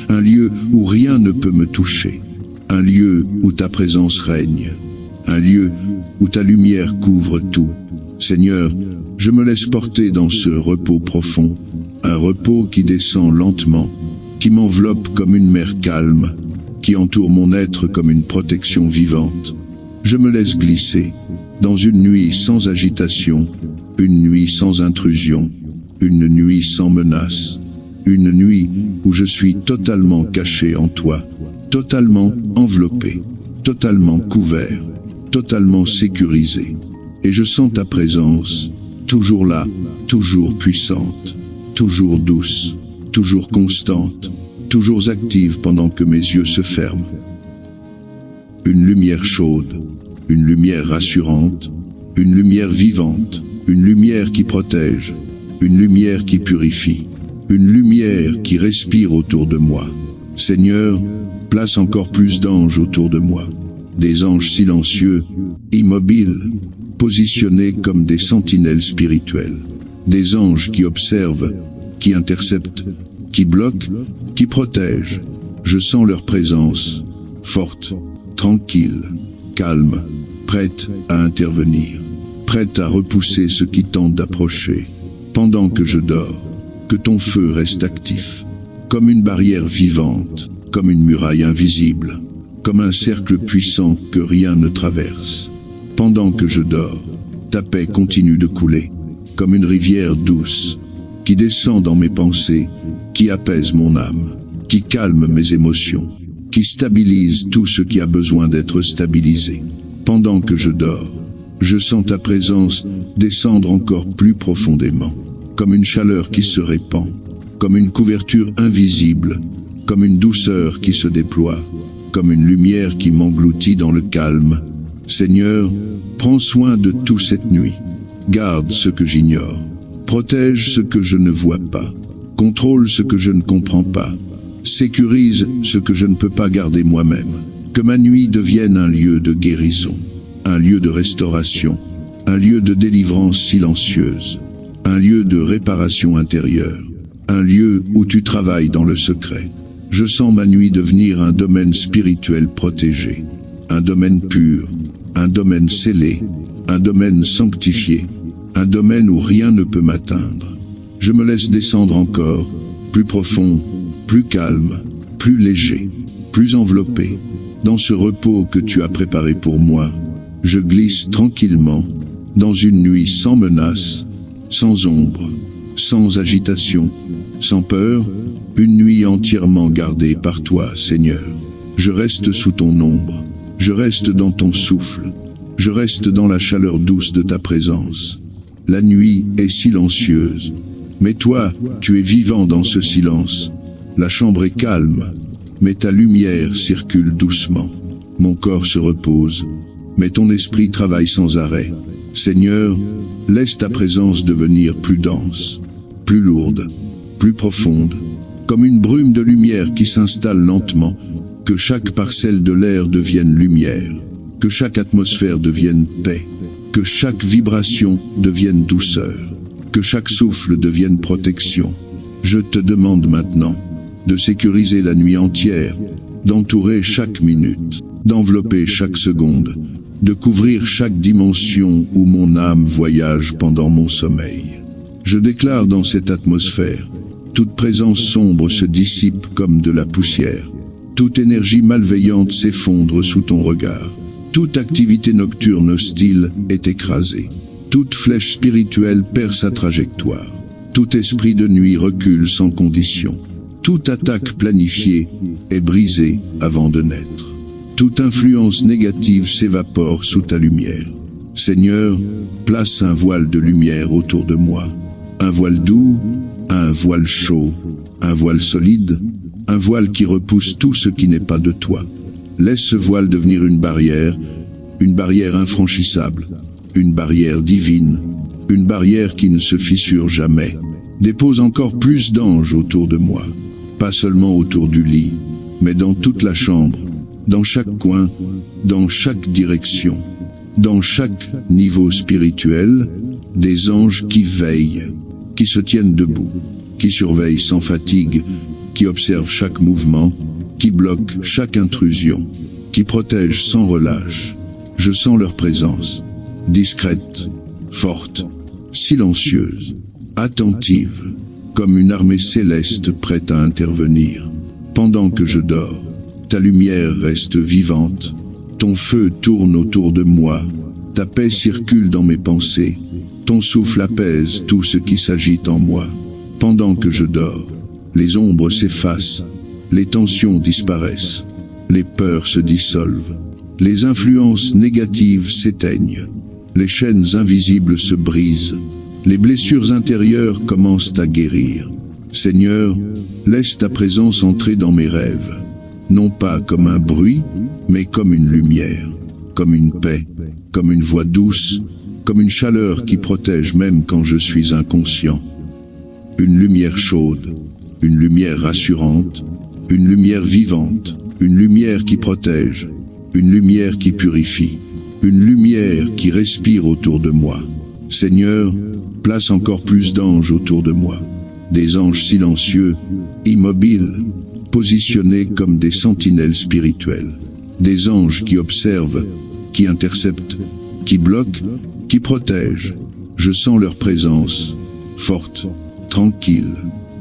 un lieu où rien ne peut me toucher, un lieu où ta présence règne, un lieu où ta lumière couvre tout. Seigneur, je me laisse porter dans ce repos profond, un repos qui descend lentement, qui m'enveloppe comme une mer calme, qui entoure mon être comme une protection vivante. Je me laisse glisser dans une nuit sans agitation, une nuit sans intrusion, une nuit sans menace, une nuit où je suis totalement caché en toi, totalement enveloppé, totalement couvert, totalement sécurisé. Et je sens ta présence, toujours là, toujours puissante, toujours douce, toujours constante, toujours active pendant que mes yeux se ferment. Une lumière chaude, une lumière rassurante, une lumière vivante, une lumière qui protège, une lumière qui purifie, une lumière qui respire autour de moi. Seigneur, place encore plus d'anges autour de moi, des anges silencieux, immobiles, positionnés comme des sentinelles spirituelles, des anges qui observent, qui interceptent, qui bloquent, qui protègent. Je sens leur présence, forte, tranquille, calme, prête à intervenir, prête à repousser ce qui tente d'approcher. Pendant que je dors, que ton feu reste actif, comme une barrière vivante, comme une muraille invisible, comme un cercle puissant que rien ne traverse. Pendant que je dors, ta paix continue de couler, comme une rivière douce, qui descend dans mes pensées, qui apaise mon âme, qui calme mes émotions, qui stabilise tout ce qui a besoin d'être stabilisé. Pendant que je dors, je sens ta présence descendre encore plus profondément, comme une chaleur qui se répand, comme une couverture invisible, comme une douceur qui se déploie, comme une lumière qui m'engloutit dans le calme. Seigneur, prends soin de tout cette nuit. Garde ce que j'ignore. Protège ce que je ne vois pas. Contrôle ce que je ne comprends pas. Sécurise ce que je ne peux pas garder moi-même. Que ma nuit devienne un lieu de guérison, un lieu de restauration, un lieu de délivrance silencieuse, un lieu de réparation intérieure, un lieu où tu travailles dans le secret. Je sens ma nuit devenir un domaine spirituel protégé, un domaine pur, un domaine scellé, un domaine sanctifié, un domaine où rien ne peut m'atteindre. Je me laisse descendre encore, plus profond, plus calme, plus léger, plus enveloppé, dans ce repos que tu as préparé pour moi. Je glisse tranquillement, dans une nuit sans menace, sans ombre, sans agitation, sans peur, une nuit entièrement gardée par toi, Seigneur. Je reste sous ton ombre, je reste dans ton souffle, je reste dans la chaleur douce de ta présence. La nuit est silencieuse, mais toi, tu es vivant dans ce silence. La chambre est calme, mais ta lumière circule doucement. Mon corps se repose, mais ton esprit travaille sans arrêt. Seigneur, laisse ta présence devenir plus dense, plus lourde, plus profonde, comme une brume de lumière qui s'installe lentement, que chaque parcelle de l'air devienne lumière, que chaque atmosphère devienne paix, que chaque vibration devienne douceur, que chaque souffle devienne protection. Je te demande maintenant de sécuriser la nuit entière, d'entourer chaque minute, d'envelopper chaque seconde, de couvrir chaque dimension où mon âme voyage pendant mon sommeil. Je déclare dans cette atmosphère, toute présence sombre se dissipe comme de la poussière, toute énergie malveillante s'effondre sous ton regard, toute activité nocturne hostile est écrasée, Toute flèche spirituelle perd sa trajectoire. Tout esprit de nuit recule sans condition. Toute attaque planifiée est brisée avant de naître. Toute influence négative s'évapore sous ta lumière. Seigneur, place un voile de lumière autour de moi. Un voile doux, un voile chaud, un voile solide, un voile qui repousse tout ce qui n'est pas de toi. Laisse ce voile devenir une barrière infranchissable, une barrière divine, une barrière qui ne se fissure jamais. Dépose encore plus d'anges autour de moi, pas seulement autour du lit, mais dans toute la chambre, dans chaque coin, dans chaque direction, dans chaque niveau spirituel, des anges qui veillent, qui se tiennent debout, qui surveillent sans fatigue, qui observent chaque mouvement, qui bloquent chaque intrusion, qui protègent sans relâche. Je sens leur présence, discrète, forte, silencieuse, attentive, comme une armée céleste prête à intervenir. Pendant que je dors, ta lumière reste vivante, ton feu tourne autour de moi, ta paix circule dans mes pensées, ton souffle apaise tout ce qui s'agite en moi. Pendant que je dors, les ombres s'effacent, les tensions disparaissent, les peurs se dissolvent, les influences négatives s'éteignent, les chaînes invisibles se brisent, les blessures intérieures commencent à guérir. Seigneur, laisse ta présence entrer dans mes rêves, non pas comme un bruit, mais comme une lumière, comme une paix, comme une voix douce, comme une chaleur qui protège même quand je suis inconscient. Une lumière chaude, une lumière rassurante, une lumière vivante, une lumière qui protège, une lumière qui purifie, une lumière qui respire autour de moi. Seigneur, place encore plus d'anges autour de moi, des anges silencieux, immobiles, positionnés comme des sentinelles spirituelles, des anges qui observent, qui interceptent, qui bloquent, qui protègent. Je sens leur présence, forte, tranquille,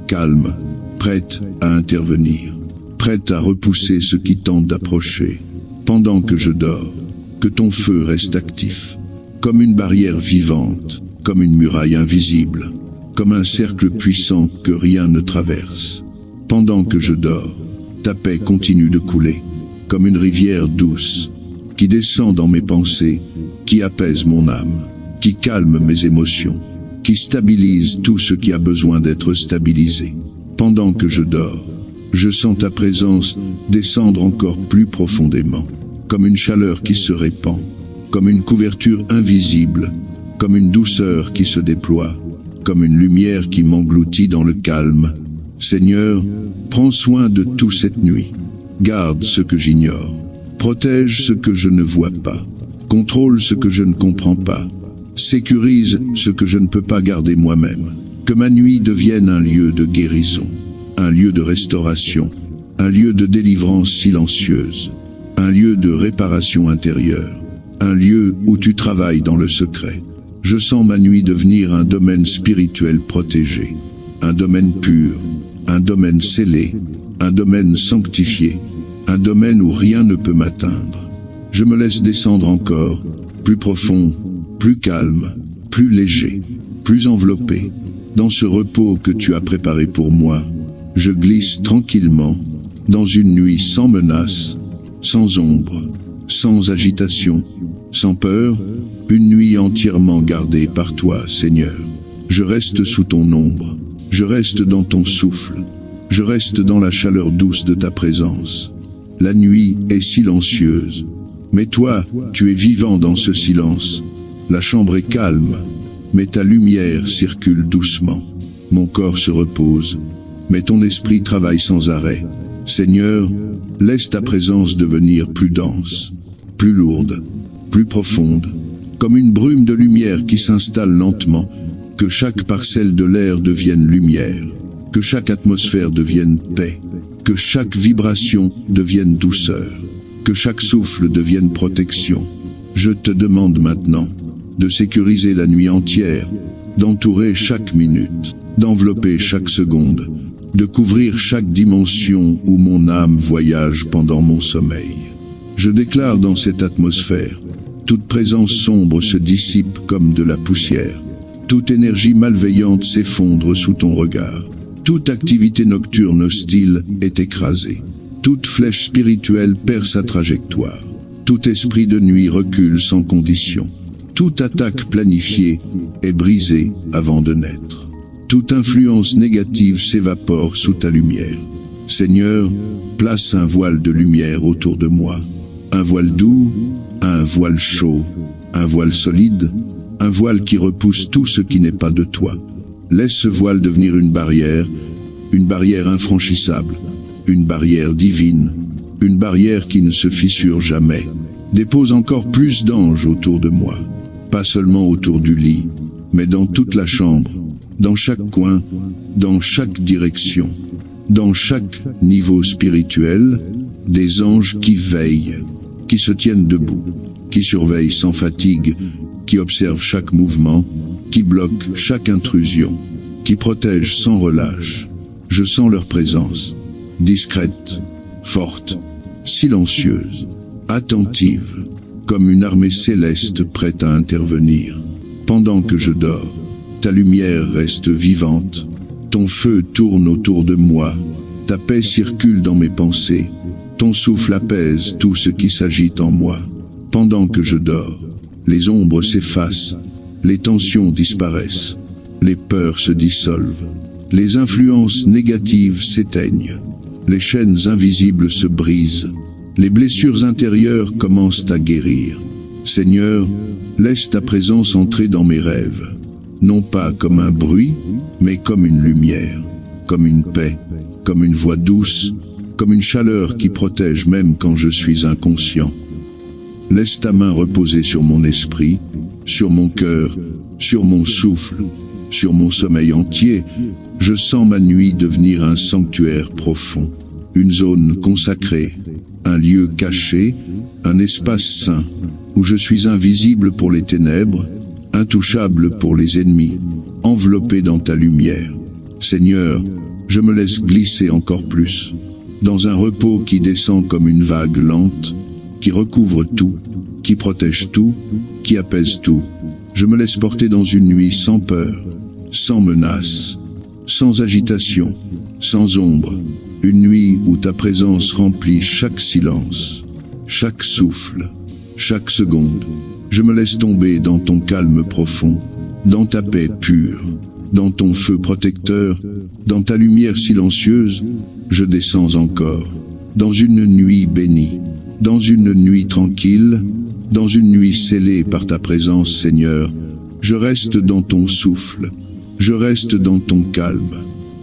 calme, prête à intervenir, prête à repousser ce qui tente d'approcher. Pendant que je dors, que ton feu reste actif, comme une barrière vivante, comme une muraille invisible, comme un cercle puissant que rien ne traverse. Pendant que je dors, ta paix continue de couler, comme une rivière douce, qui descend dans mes pensées, qui apaise mon âme, qui calme mes émotions, qui stabilise tout ce qui a besoin d'être stabilisé. Pendant que je dors, je sens ta présence descendre encore plus profondément, comme une chaleur qui se répand, comme une couverture invisible, comme une douceur qui se déploie, comme une lumière qui m'engloutit dans le calme. Seigneur, prends soin de tout cette nuit. Garde ce que j'ignore. Protège ce que je ne vois pas. Contrôle ce que je ne comprends pas. Sécurise ce que je ne peux pas garder moi-même. Que ma nuit devienne un lieu de guérison, un lieu de restauration, un lieu de délivrance silencieuse, un lieu de réparation intérieure, un lieu où tu travailles dans le secret. Je sens ma nuit devenir un domaine spirituel protégé, un domaine pur, un domaine scellé, un domaine sanctifié, un domaine où rien ne peut m'atteindre. Je me laisse descendre encore, plus profond, plus calme, plus léger, plus enveloppé, dans ce repos que tu as préparé pour moi. Je glisse tranquillement, dans une nuit sans menace, sans ombre, sans agitation, sans peur, une nuit entièrement gardée par toi, Seigneur. Je reste sous ton ombre, je reste dans ton souffle, je reste dans la chaleur douce de ta présence. La nuit est silencieuse, mais toi, tu es vivant dans ce silence. La chambre est calme, mais ta lumière circule doucement. Mon corps se repose, mais ton esprit travaille sans arrêt. Seigneur, laisse ta présence devenir plus dense, plus lourde, plus profonde, comme une brume de lumière qui s'installe lentement, que chaque parcelle de l'air devienne lumière, que chaque atmosphère devienne paix, que chaque vibration devienne douceur, que chaque souffle devienne protection. Je te demande maintenant de sécuriser la nuit entière, d'entourer chaque minute, d'envelopper chaque seconde, de couvrir chaque dimension où mon âme voyage pendant mon sommeil. Je déclare dans cette atmosphère Toute présence sombre se dissipe comme de la poussière. Toute énergie malveillante s'effondre sous ton regard. Toute activité nocturne hostile est écrasée. Toute flèche spirituelle perd sa trajectoire. Tout esprit de nuit recule sans condition. Toute attaque planifiée est brisée avant de naître. Toute influence négative s'évapore sous ta lumière. Seigneur, place un voile de lumière autour de moi. Un voile doux, un voile chaud, un voile solide, un voile qui repousse tout ce qui n'est pas de toi. Laisse ce voile devenir une barrière infranchissable, une barrière divine, une barrière qui ne se fissure jamais. Dépose encore plus d'anges autour de moi, pas seulement autour du lit, mais dans toute la chambre, dans chaque coin, dans chaque direction, dans chaque niveau spirituel, des anges qui veillent, qui se tiennent debout, qui surveillent sans fatigue, qui observent chaque mouvement, qui bloquent chaque intrusion, qui protègent sans relâche. Je sens leur présence, discrète, forte, silencieuse, attentive, comme une armée céleste prête à intervenir. Pendant que je dors, ta lumière reste vivante, ton feu tourne autour de moi, ta paix circule dans mes pensées, ton souffle apaise tout ce qui s'agite en moi. Pendant que je dors, les ombres s'effacent, les tensions disparaissent, les peurs se dissolvent, les influences négatives s'éteignent, les chaînes invisibles se brisent, les blessures intérieures commencent à guérir. Seigneur, laisse ta présence entrer dans mes rêves, non pas comme un bruit, mais comme une lumière, comme une paix, comme une voix douce, comme une chaleur qui protège même quand je suis inconscient. Laisse ta main reposer sur mon esprit, sur mon cœur, sur mon souffle, sur mon sommeil entier. Je sens ma nuit devenir un sanctuaire profond, une zone consacrée, un lieu caché, un espace saint, où je suis invisible pour les ténèbres, intouchable pour les ennemis, enveloppé dans ta lumière. Seigneur, je me laisse glisser encore plus, dans un repos qui descend comme une vague lente, qui recouvre tout, qui protège tout, qui apaise tout. Je me laisse porter dans une nuit sans peur, sans menace, sans agitation, sans ombre, une nuit où ta présence remplit chaque silence, chaque souffle, chaque seconde. Je me laisse tomber dans ton calme profond, dans ta paix pure, dans ton feu protecteur, dans ta lumière silencieuse. Je descends encore, dans une nuit bénie, dans une nuit tranquille, dans une nuit scellée par ta présence, Seigneur. Je reste dans ton souffle, je reste dans ton calme,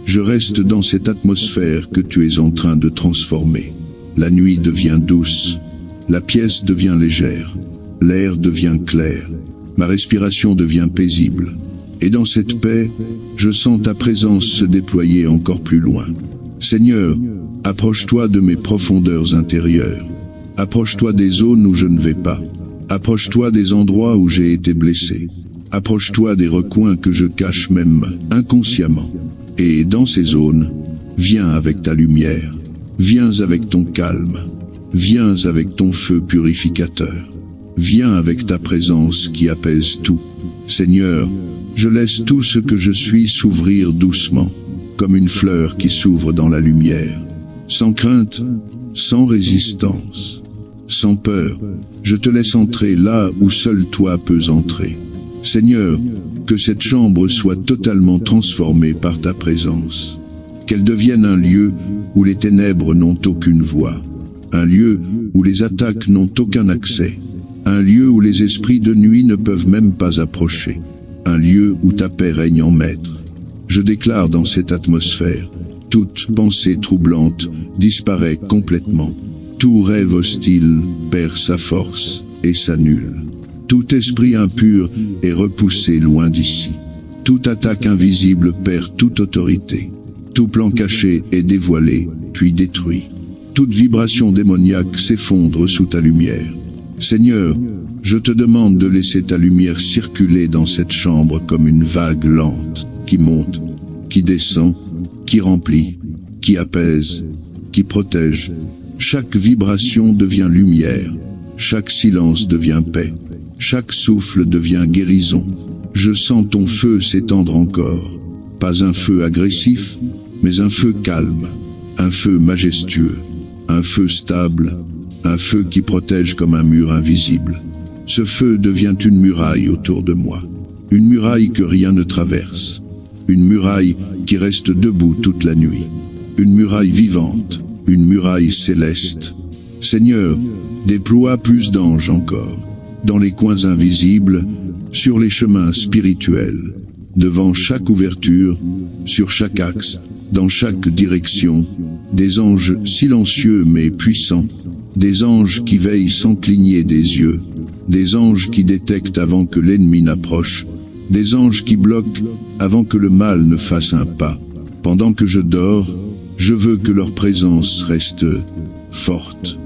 je reste dans cette atmosphère que tu es en train de transformer. La nuit devient douce, la pièce devient légère, l'air devient clair, ma respiration devient paisible. Et dans cette paix, je sens ta présence se déployer encore plus loin. Seigneur, approche-toi de mes profondeurs intérieures. Approche-toi des zones où je ne vais pas. Approche-toi des endroits où j'ai été blessé. Approche-toi des recoins que je cache même inconsciemment. Et dans ces zones, viens avec ta lumière. Viens avec ton calme. Viens avec ton feu purificateur. Viens avec ta présence qui apaise tout. Seigneur, je laisse tout ce que je suis s'ouvrir doucement, comme une fleur qui s'ouvre dans la lumière. Sans crainte, sans résistance, sans peur, je te laisse entrer là où seul toi peux entrer. Seigneur, que cette chambre soit totalement transformée par ta présence. Qu'elle devienne un lieu où les ténèbres n'ont aucune voix. Un lieu où les attaques n'ont aucun accès. Un lieu où les esprits de nuit ne peuvent même pas approcher. Un lieu où ta paix règne en maître. Je déclare dans cette atmosphère, toute pensée troublante disparaît complètement. Tout rêve hostile perd sa force et s'annule. Tout esprit impur est repoussé loin d'ici. Toute attaque invisible perd toute autorité. Tout plan caché est dévoilé, puis détruit. Toute vibration démoniaque s'effondre sous ta lumière. Seigneur, je te demande de laisser ta lumière circuler dans cette chambre comme une vague lente, qui monte, qui descend, qui remplit, qui apaise, qui protège. Chaque vibration devient lumière, chaque silence devient paix, Chaque souffle devient guérison. Je sens ton feu s'étendre encore. Pas un feu agressif, mais un feu calme, un feu majestueux, un feu stable, un feu qui protège comme un mur invisible. Ce feu devient une muraille autour de moi, une muraille que rien ne traverse, une muraille qui reste debout toute la nuit, une muraille vivante, une muraille céleste. Seigneur, déploie plus d'anges encore, dans les coins invisibles, sur les chemins spirituels, devant chaque ouverture, sur chaque axe, dans chaque direction, des anges silencieux mais puissants, des anges qui veillent sans cligner des yeux, des anges qui détectent avant que l'ennemi n'approche, des anges qui bloquent avant que le mal ne fasse un pas. Pendant que je dors, je veux que leur présence reste forte,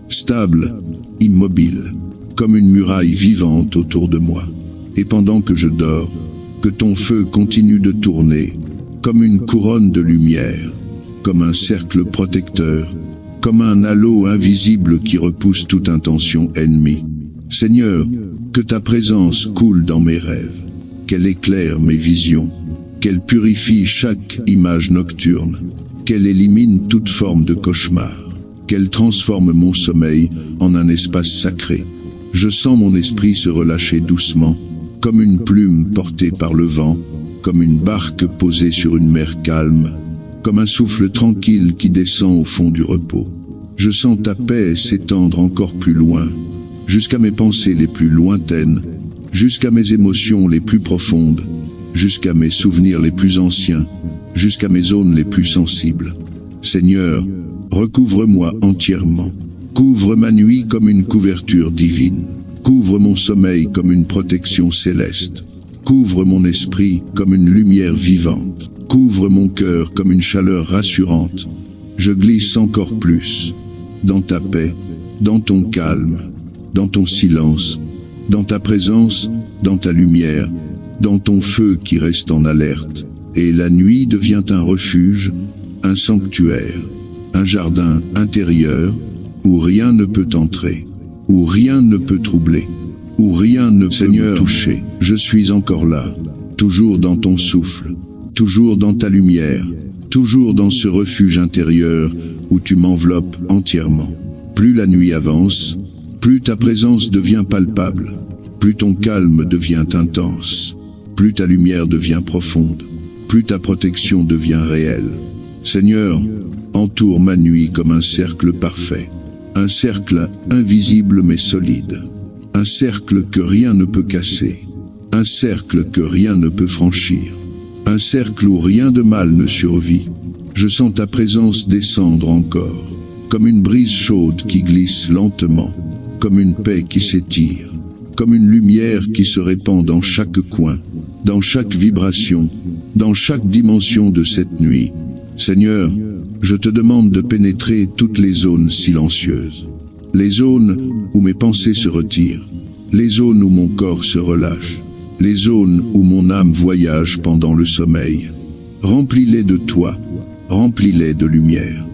stable, immobile, comme une muraille vivante autour de moi. Et pendant que je dors, que ton feu continue de tourner, comme une couronne de lumière, comme un cercle protecteur, comme un halo invisible qui repousse toute intention ennemie. Seigneur, que ta présence coule dans mes rêves, qu'elle éclaire mes visions, qu'elle purifie chaque image nocturne, qu'elle élimine toute forme de cauchemar, qu'elle transforme mon sommeil en un espace sacré. Je sens mon esprit se relâcher doucement, comme une plume portée par le vent, comme une barque posée sur une mer calme, comme un souffle tranquille qui descend au fond du repos. Je sens ta paix s'étendre encore plus loin, jusqu'à mes pensées les plus lointaines, jusqu'à mes émotions les plus profondes, jusqu'à mes souvenirs les plus anciens, jusqu'à mes zones les plus sensibles. Seigneur, recouvre-moi entièrement. Couvre ma nuit comme une couverture divine. Couvre mon sommeil comme une protection céleste. Couvre mon esprit comme une lumière vivante. Couvre mon cœur comme une chaleur rassurante. Je glisse encore plus dans ta paix, dans ton calme, dans ton silence, dans ta présence, dans ta lumière, dans ton feu qui reste en alerte. Et la nuit devient un refuge, un sanctuaire, un jardin intérieur où rien ne peut entrer, où rien ne peut troubler, où rien ne peut me toucher. Je suis encore là, toujours dans ton souffle, toujours dans ta lumière, toujours dans ce refuge intérieur où tu m'enveloppes entièrement. Plus la nuit avance, plus ta présence devient palpable, plus ton calme devient intense, plus ta lumière devient profonde, plus ta protection devient réelle. Seigneur, entoure ma nuit comme un cercle parfait, un cercle invisible mais solide, un cercle que rien ne peut casser, un cercle que rien ne peut franchir, un cercle où rien de mal ne survit. Je sens ta présence descendre encore, comme une brise chaude qui glisse lentement, comme une paix qui s'étire, comme une lumière qui se répand dans chaque coin, dans chaque vibration, dans chaque dimension de cette nuit. Seigneur, je te demande de pénétrer toutes les zones silencieuses, les zones où mes pensées se retirent, les zones où mon corps se relâche, les zones où mon âme voyage pendant le sommeil. Remplis-les de toi, remplis-les de lumière,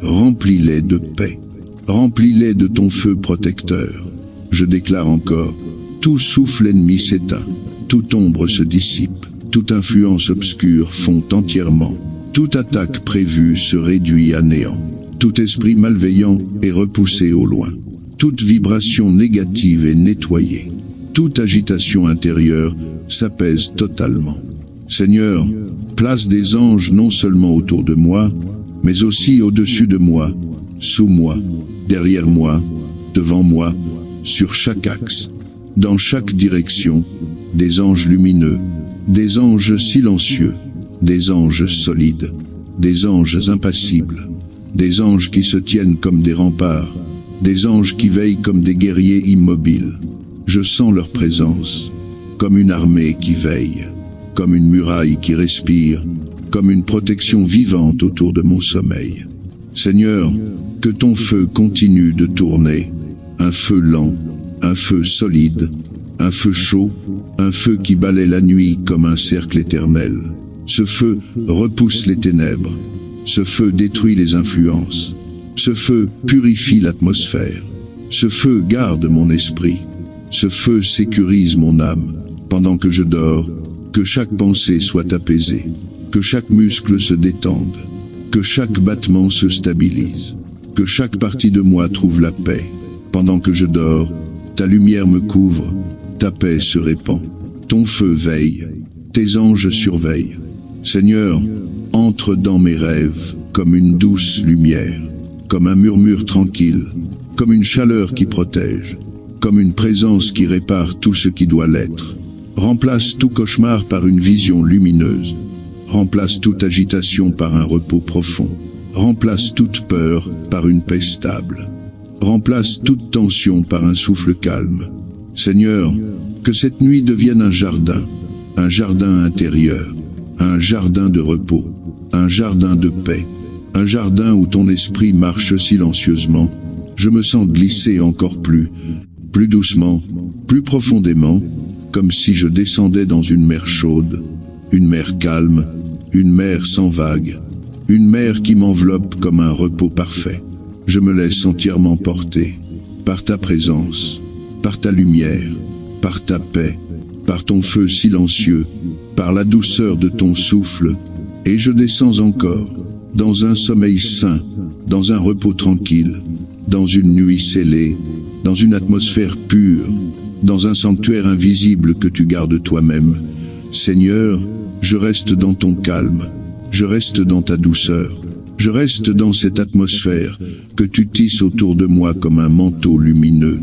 remplis-les de paix, remplis-les de ton feu protecteur. Je déclare encore, tout souffle ennemi s'éteint, toute ombre se dissipe, toute influence obscure fond entièrement, toute attaque prévue se réduit à néant, tout esprit malveillant est repoussé au loin, toute vibration négative est nettoyée, toute agitation intérieure s'apaise totalement. Seigneur, place des anges non seulement autour de moi, mais aussi au-dessus de moi, sous moi, derrière moi, devant moi, sur chaque axe, dans chaque direction, des anges lumineux, des anges silencieux, des anges solides, des anges impassibles, des anges qui se tiennent comme des remparts, des anges qui veillent comme des guerriers immobiles. Je sens leur présence, comme une armée qui veille, comme une muraille qui respire, comme une protection vivante autour de mon sommeil. Seigneur, que ton feu continue de tourner, un feu lent, un feu solide, un feu chaud, un feu qui balaie la nuit comme un cercle éternel. Ce feu repousse les ténèbres, ce feu détruit les influences, ce feu purifie l'atmosphère, ce feu garde mon esprit, Ce feu sécurise mon âme. Pendant que je dors, que chaque pensée soit apaisée, que chaque muscle se détende, que chaque battement se stabilise, que chaque partie de moi trouve la paix. Pendant que je dors, ta lumière me couvre, ta paix se répand, ton feu veille, tes anges surveillent. Seigneur, entre dans mes rêves comme une douce lumière, comme un murmure tranquille, comme une chaleur qui protège, comme une présence qui répare tout ce qui doit l'être. Remplace tout cauchemar par une vision lumineuse. Remplace toute agitation par un repos profond. Remplace toute peur par une paix stable. Remplace toute tension par un souffle calme. Seigneur, que cette nuit devienne un jardin intérieur, un jardin de repos, un jardin de paix, un jardin où ton esprit marche silencieusement. Je me sens glisser encore plus doucement, plus profondément, comme si je descendais dans une mer chaude, une mer calme, une mer sans vagues, une mer qui m'enveloppe comme un repos parfait. Je me laisse entièrement porter par ta présence, par ta lumière, par ta paix, par ton feu silencieux, par la douceur de ton souffle, et je descends encore, dans un sommeil sain, dans un repos tranquille, dans une nuit scellée, dans une atmosphère pure, dans un sanctuaire invisible que tu gardes toi-même. Seigneur, je reste dans ton calme, je reste dans ta douceur, je reste dans cette atmosphère que tu tisses autour de moi comme un manteau lumineux.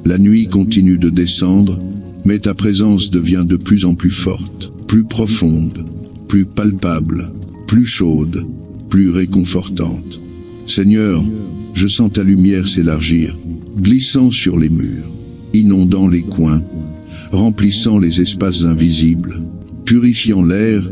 La nuit continue de descendre, mais ta présence devient de plus en plus forte, plus profonde, plus palpable, plus chaude, plus réconfortante. Seigneur, je sens ta lumière s'élargir, glissant sur les murs, inondant les coins, remplissant les espaces invisibles, purifiant l'air,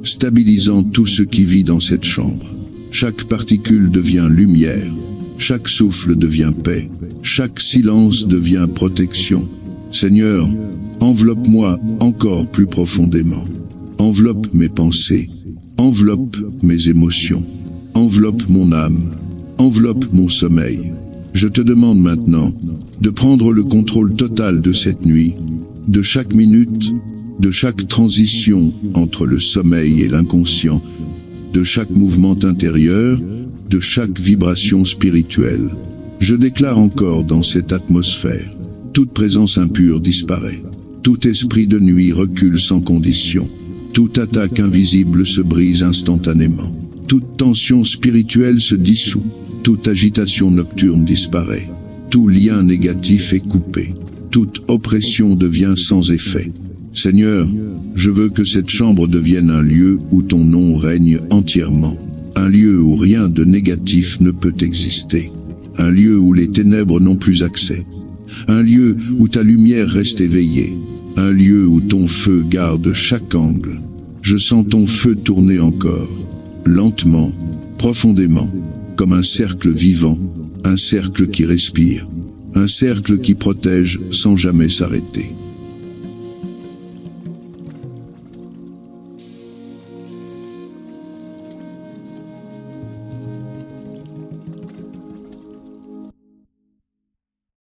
stabilisant tout ce qui vit dans cette chambre. Chaque particule devient lumière, chaque souffle devient paix, chaque silence devient protection. Seigneur, enveloppe-moi encore plus profondément. Enveloppe mes pensées, enveloppe mes émotions, enveloppe mon âme, enveloppe mon sommeil. Je te demande maintenant de prendre le contrôle total de cette nuit, de chaque minute, de chaque transition entre le sommeil et l'inconscient, de chaque mouvement intérieur, de chaque vibration spirituelle. Je déclare encore dans cette atmosphère, toute présence impure disparaît, tout esprit de nuit recule sans condition, toute attaque invisible se brise instantanément, toute tension spirituelle se dissout, toute agitation nocturne disparaît, tout lien négatif est coupé, toute oppression devient sans effet. Seigneur, je veux que cette chambre devienne un lieu où ton nom règne entièrement, un lieu où rien de négatif ne peut exister, un lieu où les ténèbres n'ont plus accès, un lieu où ta lumière reste éveillée, un lieu où ton feu garde chaque angle. Je sens ton feu tourner encore, lentement, profondément, comme un cercle vivant, un cercle qui respire, un cercle qui protège sans jamais s'arrêter.